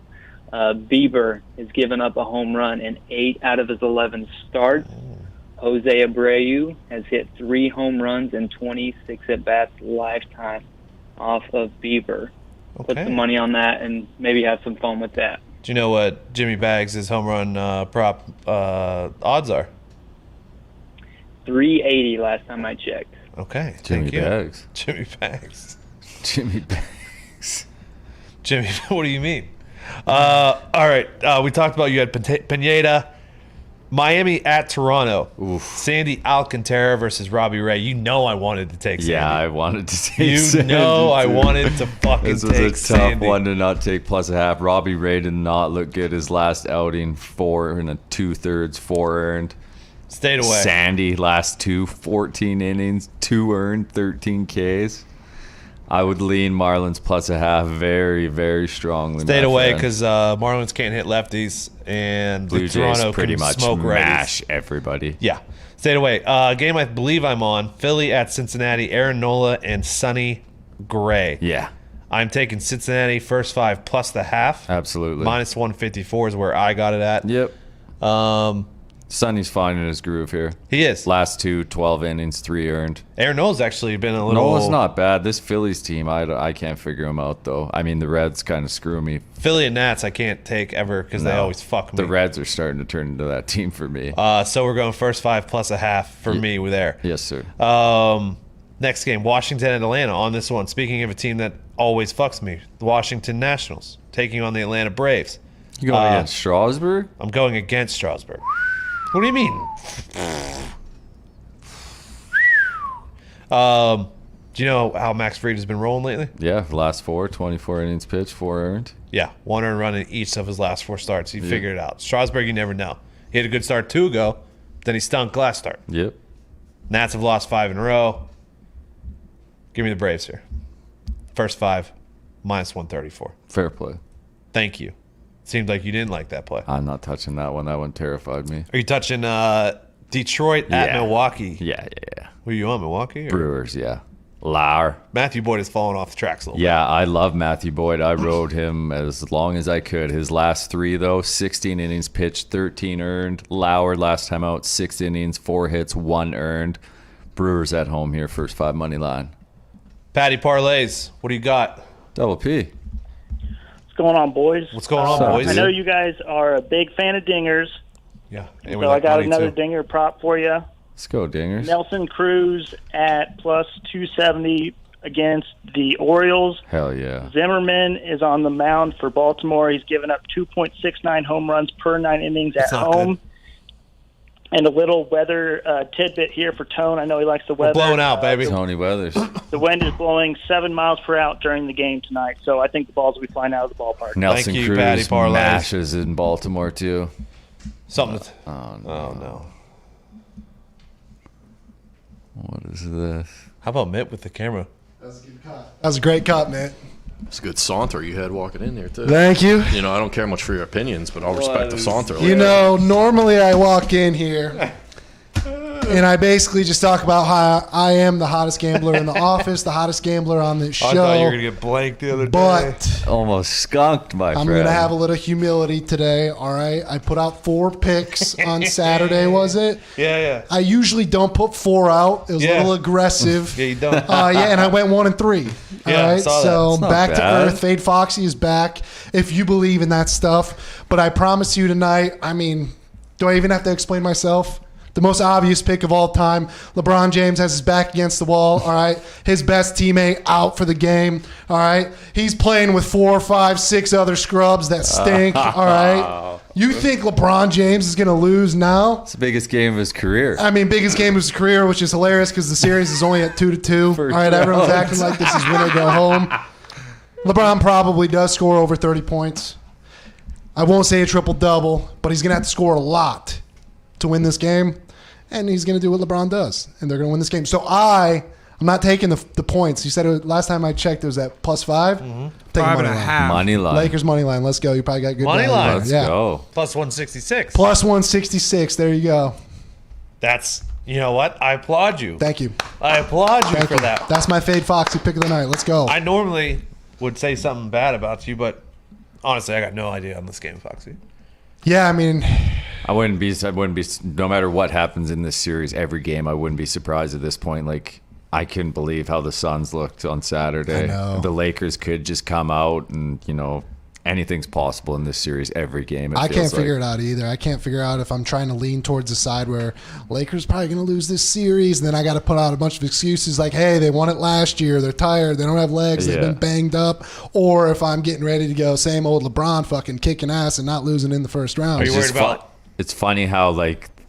Bieber has given up a home run in 8 out of his 11 starts. Jose Abreu has hit 3 home runs in 26 at-bats lifetime off of Bieber. Put Okay. some money on that and maybe have some fun with that. Do you know what Jimmy Bags' home run prop odds are? 380 last time I checked. Okay. Jimmy thank you. Bags. Jimmy Bags. Jimmy Bags. Jimmy, what do you mean? All right. We talked about you had Pineda. Miami at Toronto. Oof. Sandy Alcantara versus Robbie Ray. You know I wanted to take Sandy. Yeah, I wanted to take You Sandy, know I too. wanted to fucking This was take a tough Sandy. one to not take plus a half. Robbie Ray did not look good his last outing. 4 2/3, 4 earned. Stayed away. Sandy last 14 innings, 2 earned, 13 Ks. I would lean Marlins plus a half very, very strongly. Stayed my away friend. because Marlins can't hit lefties and Blue Toronto Jays pretty can much smoke mash righties. everybody. Yeah. Stayed away. Game I believe I'm on. Philly at Cincinnati. Aaron Nola and Sonny Gray. Yeah, I'm taking Cincinnati first 5 plus the half. absolutely. Minus 154 is where I got it at. Yep. Sonny's finding his groove here. He is. Last 12 innings, 3 earned. Aaron Nola's actually been a little. Nola's not bad. This Phillies team, I can't figure him out, though. I mean, the Reds kind of screw me. Philly and Nats I can't take ever because they No. always fuck me. The Reds are starting to turn into that team for me. So we're going first 5 plus a half for me there. Yes, sir. Next game, Washington and Atlanta on this one. Speaking of a team that always fucks me, the Washington Nationals taking on the Atlanta Braves. You going against Strasburg? I'm going against Strasburg. What do you mean? Do you know how Max Fried has been rolling lately? Yeah, last 24 innings pitched, 4 earned. Yeah, 1 earned run in each of his last 4 starts. He figured it out. Strasburg, you never know. He had a good start 2 ago, then he stunk last start. Yep. Nats have lost 5 in a row. Give me the Braves here. First 5, minus 134. Fair play. Thank you. Seemed like you didn't like that play. I'm not touching that one. That one terrified me. Are you touching Detroit at Yeah. Milwaukee? Yeah. Who are you on, Milwaukee? Or? Brewers, yeah. Lauer. Matthew Boyd has fallen off the tracks a little Yeah, I love Matthew Boyd. I rode him as long as I could. His last 3, though, 16 innings pitched, 13 earned. Lauer last time out, 6 innings, 4 hits, 1 earned. Brewers at home here, first 5 money line. bit. Patty Parlays, what do you got? Double P. What's going on, boys? What's going on, What's up, boys? I know you guys are a big fan of dingers, Yeah. so I got another dinger prop for you. Let's go, Dingers. Nelson Cruz at plus 270 against the Orioles. Hell yeah. Zimmerman is on the mound for Baltimore. He's given up 2.69 home runs per 9 innings That's at not home. good. And a little weather tidbit here for Tone. I know he likes the weather. Blowing out, baby. Tony Weathers. The wind is blowing 7 miles per hour during the game tonight, so I think the balls will be flying out of the ballpark. Nelson you, Patty Cruz Parlays. mashes in Baltimore, too. Something. Oh, no. Oh, no. What is this? How about Mitt with the camera? That was a great cut, man. It's a good saunter you had walking in there, too. Thank you. You know, I don't care much for your opinions, but I'll respect the saunter. You know, normally I walk in here and I basically just talk about how I am the hottest gambler in the office, the hottest gambler on this show. I thought you were going to get blanked the other day. But almost skunked, my friend. I'm going to have a little humility today, all right? I put out 4 picks on Saturday, was it? Yeah. I usually don't put 4 out. It was a little aggressive. Yeah, you don't. And I went 1 and 3. Yeah, all I right, saw that. so It's not back to bad. earth. Fade Foxy is back. If you believe in that stuff, but I promise you tonight. I mean, do I even have to explain myself? The most obvious pick of all time. LeBron James has his back against the wall. All right, his best teammate out for the game. All right, he's playing with 4, 5, 6 other scrubs that stink. All right, you think LeBron James is going to lose now? It's the biggest game of his career. I mean, biggest game of his career, which is hilarious because the series is only at 2-2. All right, everyone's acting like this is win or go home. LeBron probably does score over 30 points. I won't say a triple-double, but he's going to have to score a lot to win this game, and he's going to do what LeBron does, and they're going to win this game. So I'm not taking the points. You said last time I checked it was at +5. Mm-hmm. 5.5. Money line. Lakers money line. Let's go. You probably got good Money value line. there. Let's Yeah. go. Plus 166. Plus 166. There you go. That's, you know what? I applaud you. Thank you. I applaud you Thank for you. that. That's my Fade Foxy pick of the night. Let's go. I normally would say something bad about you, but honestly, I got no idea on this game, Foxy. Yeah, I mean, I wouldn't be. No matter what happens in this series, every game, I wouldn't be surprised at this point. Like, I couldn't believe how the Suns looked on Saturday. I know. The Lakers could just come out and, anything's possible in this series every game. I can't figure it out either. I can't figure out if I'm trying to lean towards the side where Lakers probably going to lose this series, and then I got to put out a bunch of excuses like, hey, they won it last year, they're tired, they don't have legs, they've been banged up, or if I'm getting ready to go same old LeBron fucking kicking ass and not losing in the first round. Are you worried about It's funny how,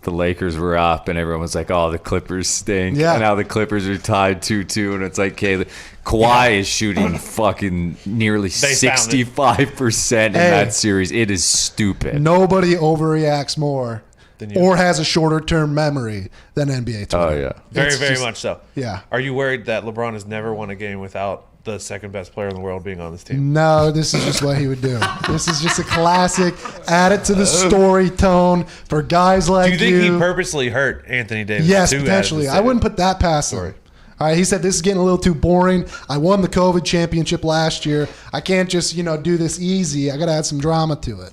the Lakers were up and everyone was like, oh, the Clippers stink. Yeah. And now the Clippers are tied 2-2. And it's like, okay, Kawhi is shooting fucking nearly found it. 65% in that series. It is stupid. Nobody overreacts more Than you. or has a shorter term memory than NBA Twitter. Oh, yeah. Very, It's very just- much so. Yeah. Are you worried that LeBron has never won a game without the second best player in the world being on this team? No, this is just what he would do. This is just a classic. Add it to the story tone for guys like Do you think he purposely hurt Anthony Davis? Yes, to add potentially. this I in? wouldn't put that past him. Sorry. All right, he said this is getting a little too boring. I won the COVID championship last year. I can't just, do this easy. I got to add some drama to it.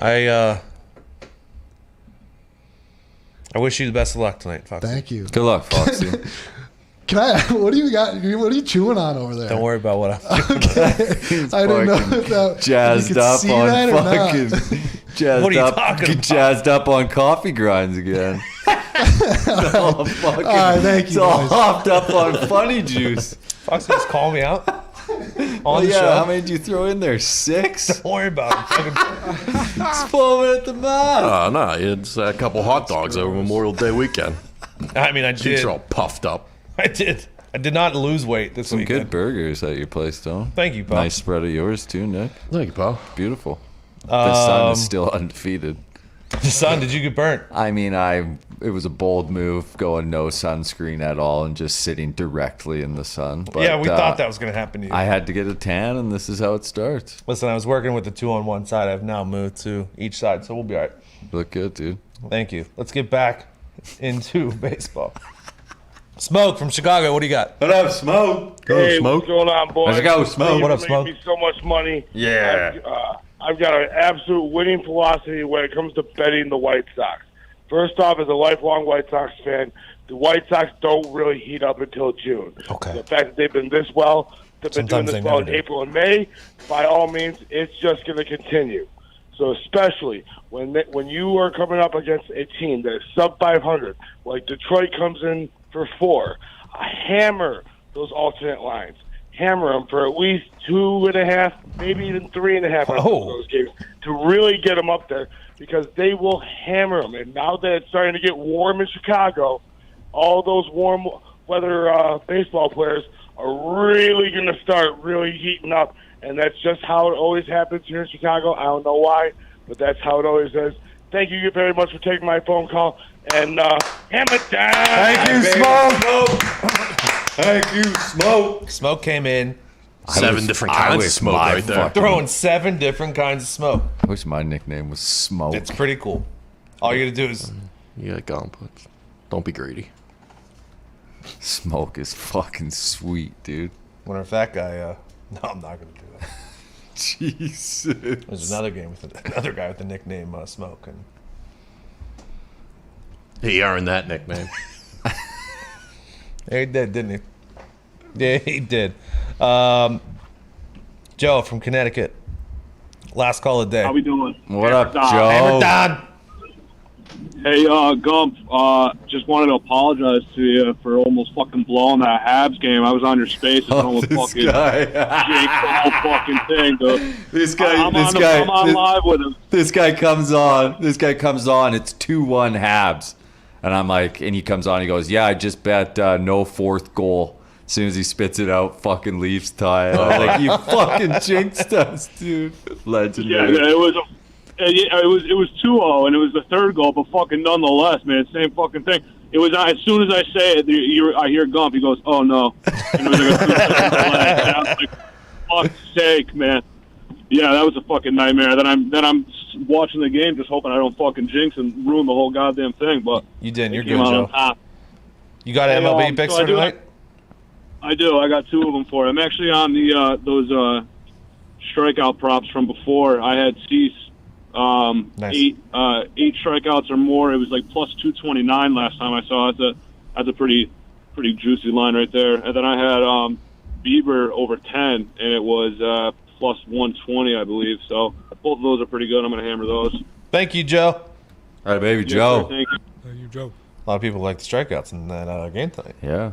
I wish you the best of luck tonight, Foxy. Thank you. Good luck, Foxy. Can I? What do you got? What are you chewing on over there? Don't worry about what I'm doing. I didn't know if that, jazzed you could up see on that or not. fucking jazzed What are you up, talking about? jazzed up on coffee grinds again. all fucking, All right, thank you, It's all guys. hopped up on funny juice. Foxy just call me out on Oh the yeah, show. how many did you throw in there? 6? Don't worry about it. Fucking- Foaming at the mouth. No, it's a couple hot dogs over Memorial Day weekend. I mean, I Cheeks did. are all puffed up. I did. I did not lose weight this Some weekend. good burgers at your place, though. Thank you, Pop. Nice spread of yours too, Nick. Thank you, pal. Beautiful. The Sun is still undefeated. The Sun, did you get burnt? I mean, it was a bold move going no sunscreen at all and just sitting directly in the sun. But, Yeah, we thought that was going to happen to you. I had to get a tan, and this is how it starts. Listen, I was working with the 2-on-1 side. I've now moved to each side, so we'll be all right. Look good, dude. Thank you. Let's get back into baseball. Smoke from Chicago. What do you got? What up, Smoke? Hey, what's going on, boys? Let's go, Smoke. What up, You're Smoke? making me so much money. Yeah. I've got an absolute winning philosophy when it comes to betting the White Sox. First off, as a lifelong White Sox fan, the White Sox don't really heat up until June. Okay. The fact that they've been this well, they've been Sometimes doing they this well never in do. April and May, by all means, it's just going to continue. So especially when you are coming up against a team that is sub 500, like Detroit comes in for 4, hammer those alternate lines. Hammer them for at least 2.5, maybe even 3.5 of those games to really get them up there, because they will hammer them. And now that it's starting to get warm in Chicago, all those warm weather baseball players are really going to start really heating up. And that's just how it always happens here in Chicago. I don't know why, but that's how it always is. Thank you very much for taking my phone call. And Hammer Dahn. Thank you, Smoke. Thank you, Smoke. Smoke came in. 7 different kinds of smoke right there. Throwing 7 different kinds of smoke. I wish my nickname was Smoke. It's pretty cool. All you got to do is... You got gum, but don't be greedy. Smoke is fucking sweet, dude. Wonder if that guy... No, I'm not going to do that. Jesus. There's another game with another guy with the nickname Smoke. And He earned that nickname. he did, didn't he? Yeah, he did. Joe from Connecticut. Last call of the day. How we doing? What up, Joe? Hammer Dahn. Hey, Gump, just wanted to apologize to you for almost fucking blowing that Habs game. I was on your spaces and almost fucking jinxed the whole fucking thing, dude. I'm on live with him. This guy comes on. It's 2-1 Habs. And I'm like, and he comes on, he goes, yeah, I just bet no fourth goal. As soon as he spits it out, fucking Leafs tie. And I'm like, you fucking jinxed us, dude. Legendary. Yeah, it was 2-0, and it was the third goal, but fucking nonetheless, man, same fucking thing. It was as soon as I say it, I hear Gump. He goes, "Oh no!" And it was like a 2-second delay. And I was like, "Fuck's sake, man!" Yeah, that was a fucking nightmare. Then I'm watching the game, just hoping I don't fucking jinx and ruin the whole goddamn thing. But you didn't. You're good, Joe. You got MLB picks for tonight? I do. I got 2 of them for you. I'm actually on the those strikeout props from before. I had Cease. Nice. 8 strikeouts or more. It was like plus 229 last time I saw it. That's a pretty juicy line right there. And then I had Bieber over 10, and it was plus 120, I believe. So both of those are pretty good. I'm going to hammer those. Thank you, Joe. All right, baby, Yes, Joe. sir, thank you. Thank you, Joe. A lot of people like the strikeouts in that game tonight. Yeah.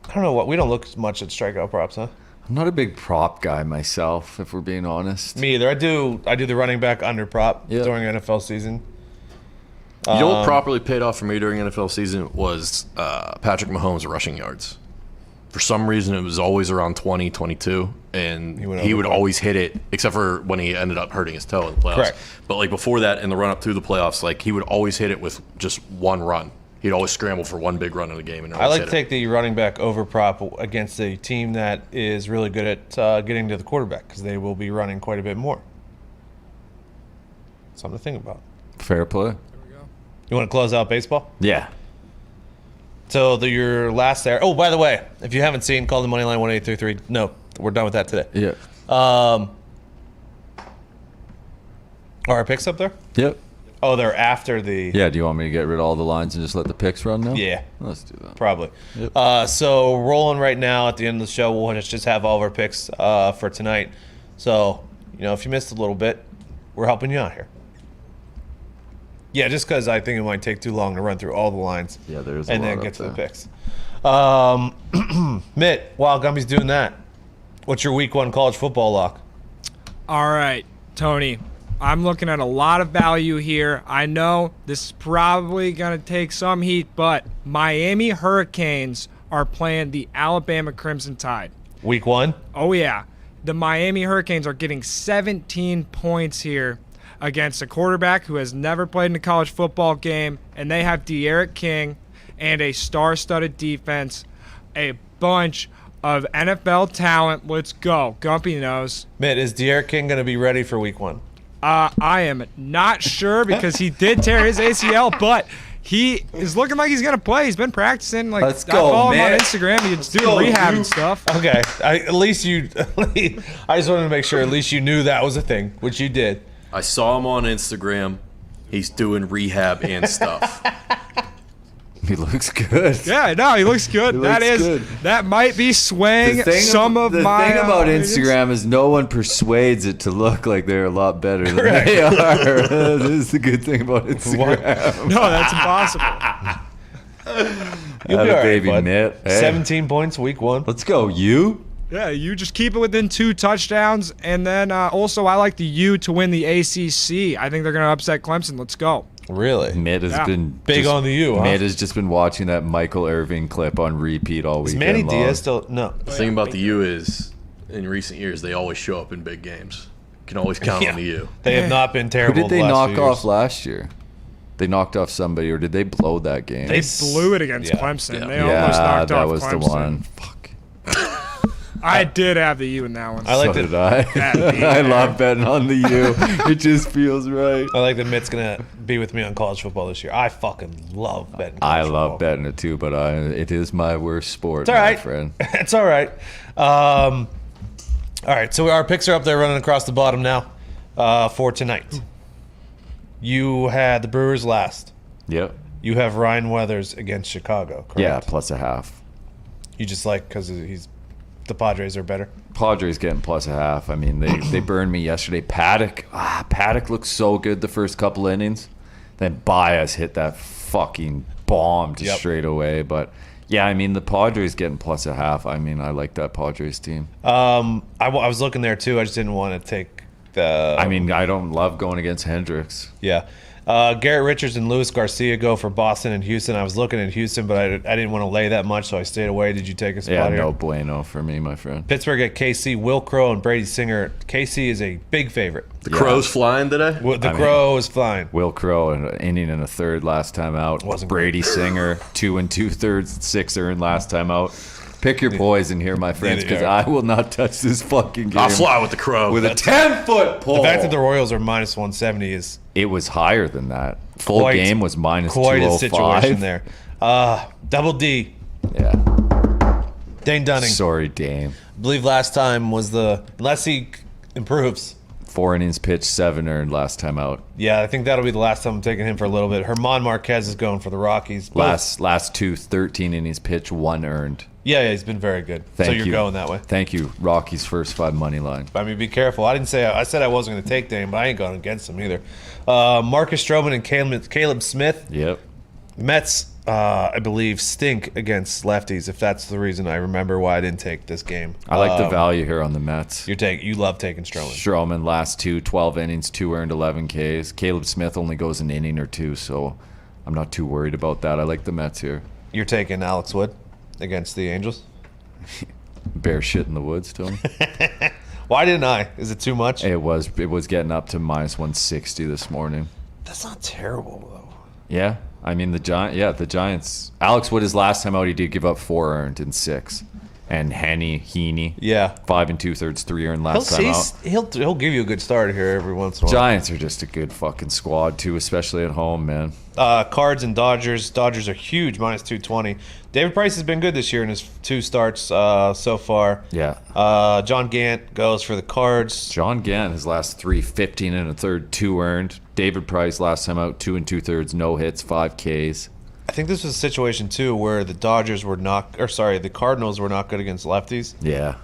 I don't know what we don't look much at strikeout props, huh? I'm not a big prop guy myself, if we're being honest. Me either. I do the running back under prop during NFL season. You know what properly paid off for me during NFL season was Patrick Mahomes' rushing yards. For some reason, it was always around 20, 22, and he would always hit it, except for when he ended up hurting his toe in the playoffs. Correct. But like before that, in the run-up through the playoffs, like he would always hit it with just one run. He'd always scramble for one big run in the game. And I like to take the running back over prop against a team that is really good at getting to the quarterback because they will be running quite a bit more. Something to think about. Fair play. You want to close out baseball? Yeah. So your last there. Oh, by the way, if you haven't seen, call the Moneyline 1833. No, we're done with that today. Yeah. Are our picks up there? Yep. Oh, they're after the... Yeah, do you want me to get rid of all the lines and just let the picks run now? Yeah. Let's do that. Probably. Yep. So rolling right now at the end of the show, we'll just have all of our picks for tonight. So, if you missed a little bit, we're helping you out here. Yeah, just because I think it might take too long to run through all the lines. Yeah, there's and then get to the picks. Mitt, while Gumby's doing that, what's your week 1 college football lock? All right, Tony. I'm looking at a lot of value here. I know this is probably going to take some heat, but Miami Hurricanes are playing the Alabama Crimson Tide. Week 1? Oh, yeah. The Miami Hurricanes are getting 17 points here against a quarterback who has never played in a college football game, and they have De'Aaron King and a star-studded defense, a bunch of NFL talent. Let's go. Gumpy knows. Mitt, is De'Aaron King going to be ready for week 1? I am not sure because he did tear his ACL, but he is looking like he's going to play. He's been practicing. Like, Let's go, I follow him man. on Instagram. He's doing rehab and stuff. Okay. I just wanted to make sure at least you knew that was a thing, which you did. I saw him on Instagram. He's doing rehab and stuff. He looks good. Yeah, no, he looks good. That might be swaying some of my... The thing about Instagram is no one persuades it to look like they're a lot better than they are. This is the good thing about Instagram. No, that's impossible. You'll be all right, baby, bud. Mitt. Hey. 17 points week 1. Let's go. You? Yeah, you just keep it within 2 touchdowns. And then also I like the U to win the ACC. I think they're going to upset Clemson. Let's go. Really? Mitt has been big on the U, huh? Mitt has just been watching that Michael Irving clip on repeat all weekend. Is Manny long. Diaz still... No. The thing about the U is, in recent years, they always show up in big games. can always count on the U. They have not been terrible. Who did they the last knock few off years. last year? They knocked off somebody, or did they blow that game? They blew it against Clemson. They almost knocked that off was Clemson. the one. Fuck. I did have the U in that one. I like so that. did I. I love betting on the U. It just feels right. I like that Mitt's gonna be with me on college football this year. I fucking love betting. I love betting it too, but it is my worst sport, It's all my right. friend. It's all right. All right, so our picks are up there running across the bottom now for tonight. You had the Brewers last. Yep. You have Ryan Weathers against Chicago, correct? Yeah, plus a half. You just like because the Padres are better. Padres getting plus a half. I mean, they burned me yesterday. Paddock looked so good the first couple innings. Then Baez hit that fucking bomb just straight away. But yeah, I mean, the Padres getting plus a half. I mean, I like that Padres team. I was looking there too. I just didn't want to take the. I mean, I don't love going against Hendricks. Yeah. Garrett Richards and Luis Garcia go for Boston and Houston. I was looking at Houston, but I didn't want to lay that much, so I stayed away. Did you take a spot Yeah, here? no bueno for me, my friend. Pittsburgh at KC. Will Crow and Brady Singer. KC is a big favorite. The Crow's flying today? The Crow is flying. Will Crow, an inning and a third last time out. Brady Singer, 2 2/3, 6 earned last time out. Pick your poison here, my friends, because I will not touch this fucking game. I'll fly with the Crow. With a 10-foot pole. The fact that the Royals are minus 170 is... It was higher than that. Full game was minus quite 205. a situation there. Double D. Yeah. Dane Dunning. Sorry, Dame. I believe last time was unless he improves. 4 innings pitched, 7 earned last time out. Yeah, I think that'll be the last time I'm taking him for a little bit. Herman Marquez is going for the Rockies. Last 13 innings pitched, 1 earned. Yeah, he's been very good. Thank so you. you're going that way. Thank you. Rockies first 5 money line. I mean, be careful. I said I wasn't going to take Dane, but I ain't going against him either. Marcus Stroman and Caleb Smith. Yep. Mets, I believe, stink against lefties. If that's the reason I remember why I didn't take this game. I like the value here on the Mets. You love taking Stroman. Stroman last 12 innings, 2 earned, 11 Ks. Caleb Smith only goes an inning or 2, so I'm not too worried about that. I like the Mets here. You're taking Alex Wood against the Angels? Bear shit in the woods, Tony. Why didn't I? Is it too much? It was getting up to minus 160 this morning. That's not terrible though. Yeah, I mean the Giants. Alex Wood, his last time out, he did give up 4 earned in 6, and Heaney. Yeah, 5 2/3, 3 earned last time out. He'll give you a good start here every once in a while. Giants are just a good fucking squad too, especially at home, man. Cards and Dodgers. Dodgers are huge, minus 220. David Price has been good this year in his 2 starts so far. Yeah. John Gant goes for the Cards. John Gant, his last 3, 15 and a third, 2 earned. David Price last time out, 2 2/3, no hits, 5 Ks. I think this was a situation too where the the Cardinals were not good against lefties. Yeah.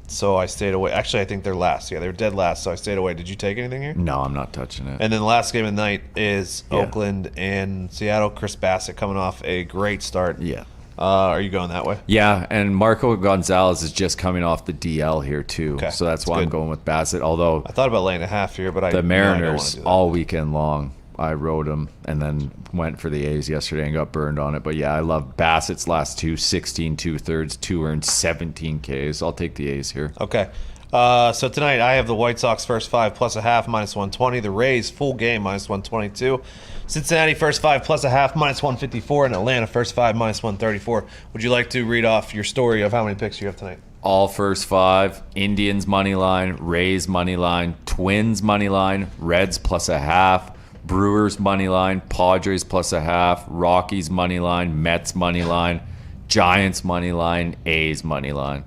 So I stayed away. Actually, I think they're last. Yeah, they were dead last, so I stayed away. Did you take anything here? No, I'm not touching it. And then the last game of the night is Oakland and Seattle. Chris Bassett coming off a great start. Yeah. Are you going that way? Yeah, and Marco Gonzalez is just coming off the DL here too. Okay, so that's why I'm going with Bassett. Although I thought about laying a half here, but the Mariners all weekend long, I rode them and then went for the A's yesterday and got burned on it. But yeah, I love Bassett's last 2, 16 2/3, 2 earned, 17 Ks. I'll take the A's here. Okay. So tonight I have the White Sox first 5 plus a half, minus 120. The Rays full game, minus 122. Cincinnati first 5 plus a half, minus 154. And Atlanta first 5, minus 134. Would you like to read off your story of how many picks you have tonight? All first 5, Indians money line, Rays money line, Twins money line, Reds plus a half, Brewers money line, Padres plus a half, Rockies money line, Mets money line, Giants money line, A's money line.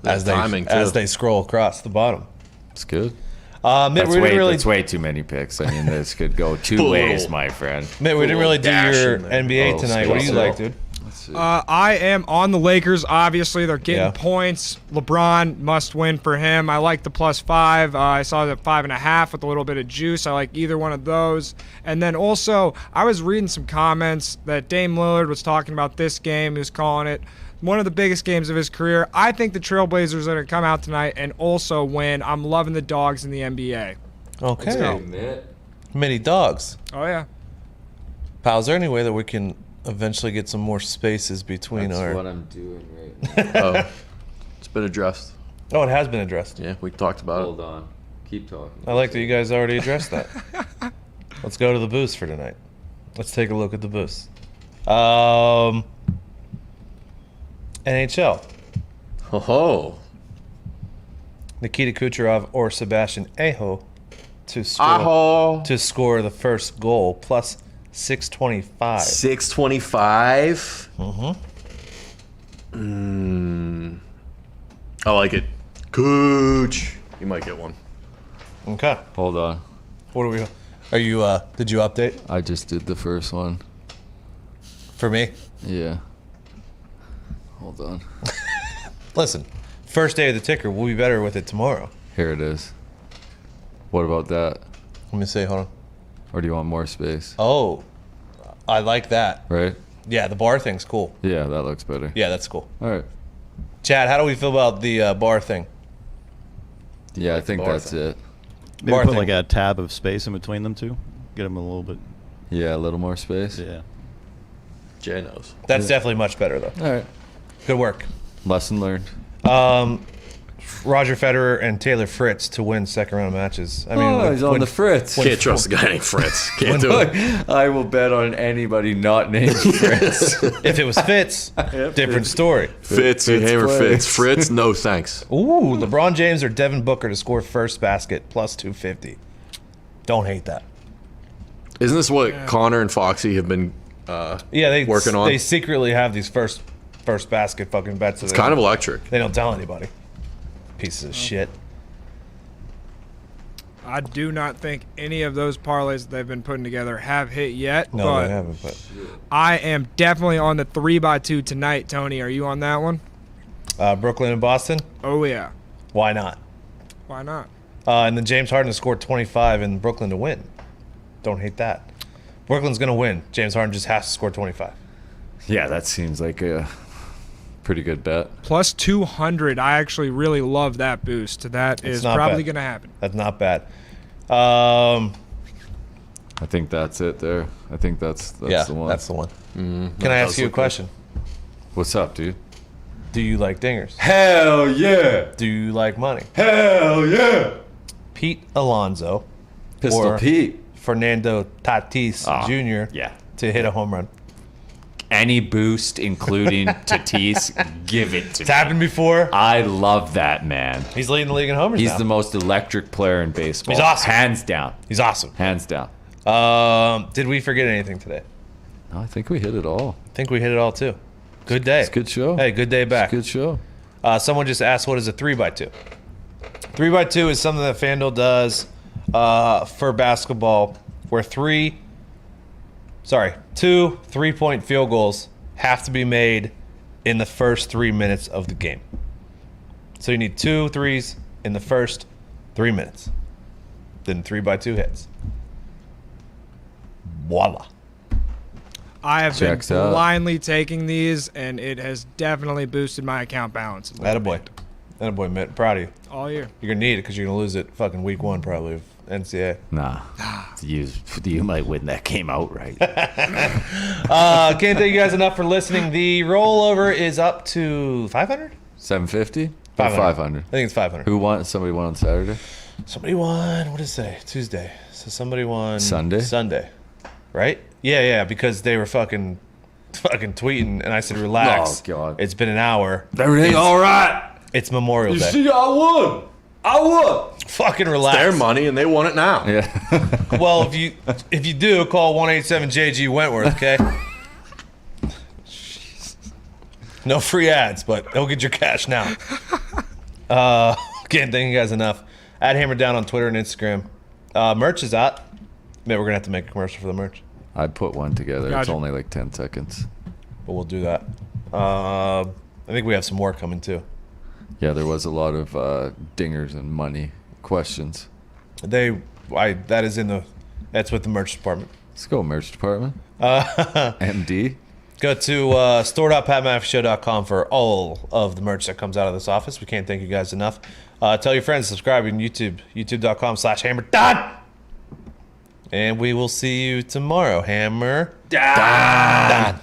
As they scroll across the bottom. It's good. Mitt, that's way too many picks. I mean, this could go 2 ways, my friend. Mitt, we didn't really do your NBA tonight. What do you like, dude? I am on the Lakers. Obviously, they're getting points. LeBron must win for him. I like the +5. I saw the 5.5 with a little bit of juice. I like either one of those. And then also, I was reading some comments that Dame Lillard was talking about this game. He was calling it one of the biggest games of his career. I think the Trailblazers are going to come out tonight and also win. I'm loving the dogs in the NBA. Okay. Let's go. Many dogs. Oh, yeah. Pal, is there any way that we can eventually get some more spaces between That's our... what I'm doing right now. It's been addressed. Oh, it has been addressed. Yeah, we talked about Hold on. Keep talking. I like that you guys already addressed that. Let's go to the boost for tonight. Let's take a look at the boost. NHL. Ho-ho. Nikita Kucherov or Sebastian Aho to score the first goal, plus 625. 625. I like it. Cooch. You might get one. Okay. Hold on. What are we? Are you? Did you update I just did the first one. for me? Yeah. Hold on. Listen, first day of the ticker. We'll be better with it tomorrow. Here it is. What about that? Let me see. Hold on. Or do you want more space? Oh, I like that. Right? Yeah, the bar thing's cool. Yeah, that looks better. Yeah, that's cool. All right. Chad, how do we feel about the bar thing? Yeah, I think bar that's thing. it. Maybe Bar put thing. like a tab of space in between them two. Get them a little bit. Yeah, a little more space. Yeah. Jay knows. That's definitely much better, though. All right. Good work. Lesson learned. Roger Federer and Taylor Fritz to win second round matches. I mean, Oh, he's on the Fritz. Can't trust the guy named Fritz. Can't do it. I will bet on anybody not named Fritz. If it was Fitz, different story. Fitz, you hammer Fitz. Fritz, no thanks. Ooh, LeBron James or Devin Booker to score first basket, plus 250. Don't hate that. Isn't this what Connor and Foxy have been they working on? They secretly have these first basket fucking bets. It's kind of electric. They don't tell anybody. Pieces of shit. I do not think any of those parlays that they've been putting together have hit yet. No, but they haven't. But I am definitely on the 3x2 tonight, Tony. Are you on that one? Brooklyn and Boston. Oh, yeah. Why not? Why not? And then James Harden to score 25 and Brooklyn to win. Don't hate that. Brooklyn's gonna win. James Harden just has to score 25. Yeah, that seems like a pretty good bet. Plus 200. I actually really love that boost. That is probably going to happen. That's not bad. I think that's it there. I think that's the one. That's the one. Can I ask you a question? What's up, dude? Do you like dingers? Hell yeah. Do you like money? Hell yeah. Pete Alonso Pistol or Pete. Fernando Tatis Jr. Yeah. to hit a home run. Any boost, including Tatis, give it to It's me. happened before. I love that man. He's leading the league in homers He's now. the most electric player in baseball. He's awesome. Hands down. He's awesome. Hands down. Did we forget anything today? No, I think we hit it all. I think we hit it all too. Good day. It's a good show. Hey, good day back. It's a good show. Someone just asked, what is a 3x2? 3x2 is something that FanDuel does for basketball where two 3-point field goals have to be made in the first 3 minutes of the game. So you need 2 threes in the first 3 minutes. Then 3x2 hits. Voila. I have Checks been out. blindly taking these, and it has definitely boosted my account balance. Attaboy. Attaboy, Mitt. Proud of you. All year. You're going to need it because you're going to lose it fucking week 1 probably of NCAA. Nah. You might win that game outright. Can't thank you guys enough for listening. The rollover is up to 500? 750? 500. 500. I think it's 500. Who won? Somebody won on Saturday? Somebody won, what is it? Tuesday. So somebody won Sunday? Sunday. Right? Yeah, because they were fucking tweeting, and I said, relax. Oh, God. It's been an hour. Everything It's- all right. It's Memorial Day. See, I won. Fucking relax. Their money, and they want it now. Yeah. Well, if you do, call 187-JG Wentworth, okay? No free ads, but they'll get your cash now. Can't thank you guys enough. At Hammer Dahn on Twitter and Instagram. Merch is out. Maybe we're going to have to make a commercial for the merch. I'd put one together. It's Gotcha. only like 10 seconds. But we'll do that. I think we have some more coming, too. Yeah, there was a lot of dingers and money questions. That's with the merch department. Let's go, merch department. MD. Go to store.patmafshow.com for all of the merch that comes out of this office. We can't thank you guys enough. Tell your friends, subscribe on YouTube, youtube.com/Hammer Dahn. And we will see you tomorrow. Hammer Dahn.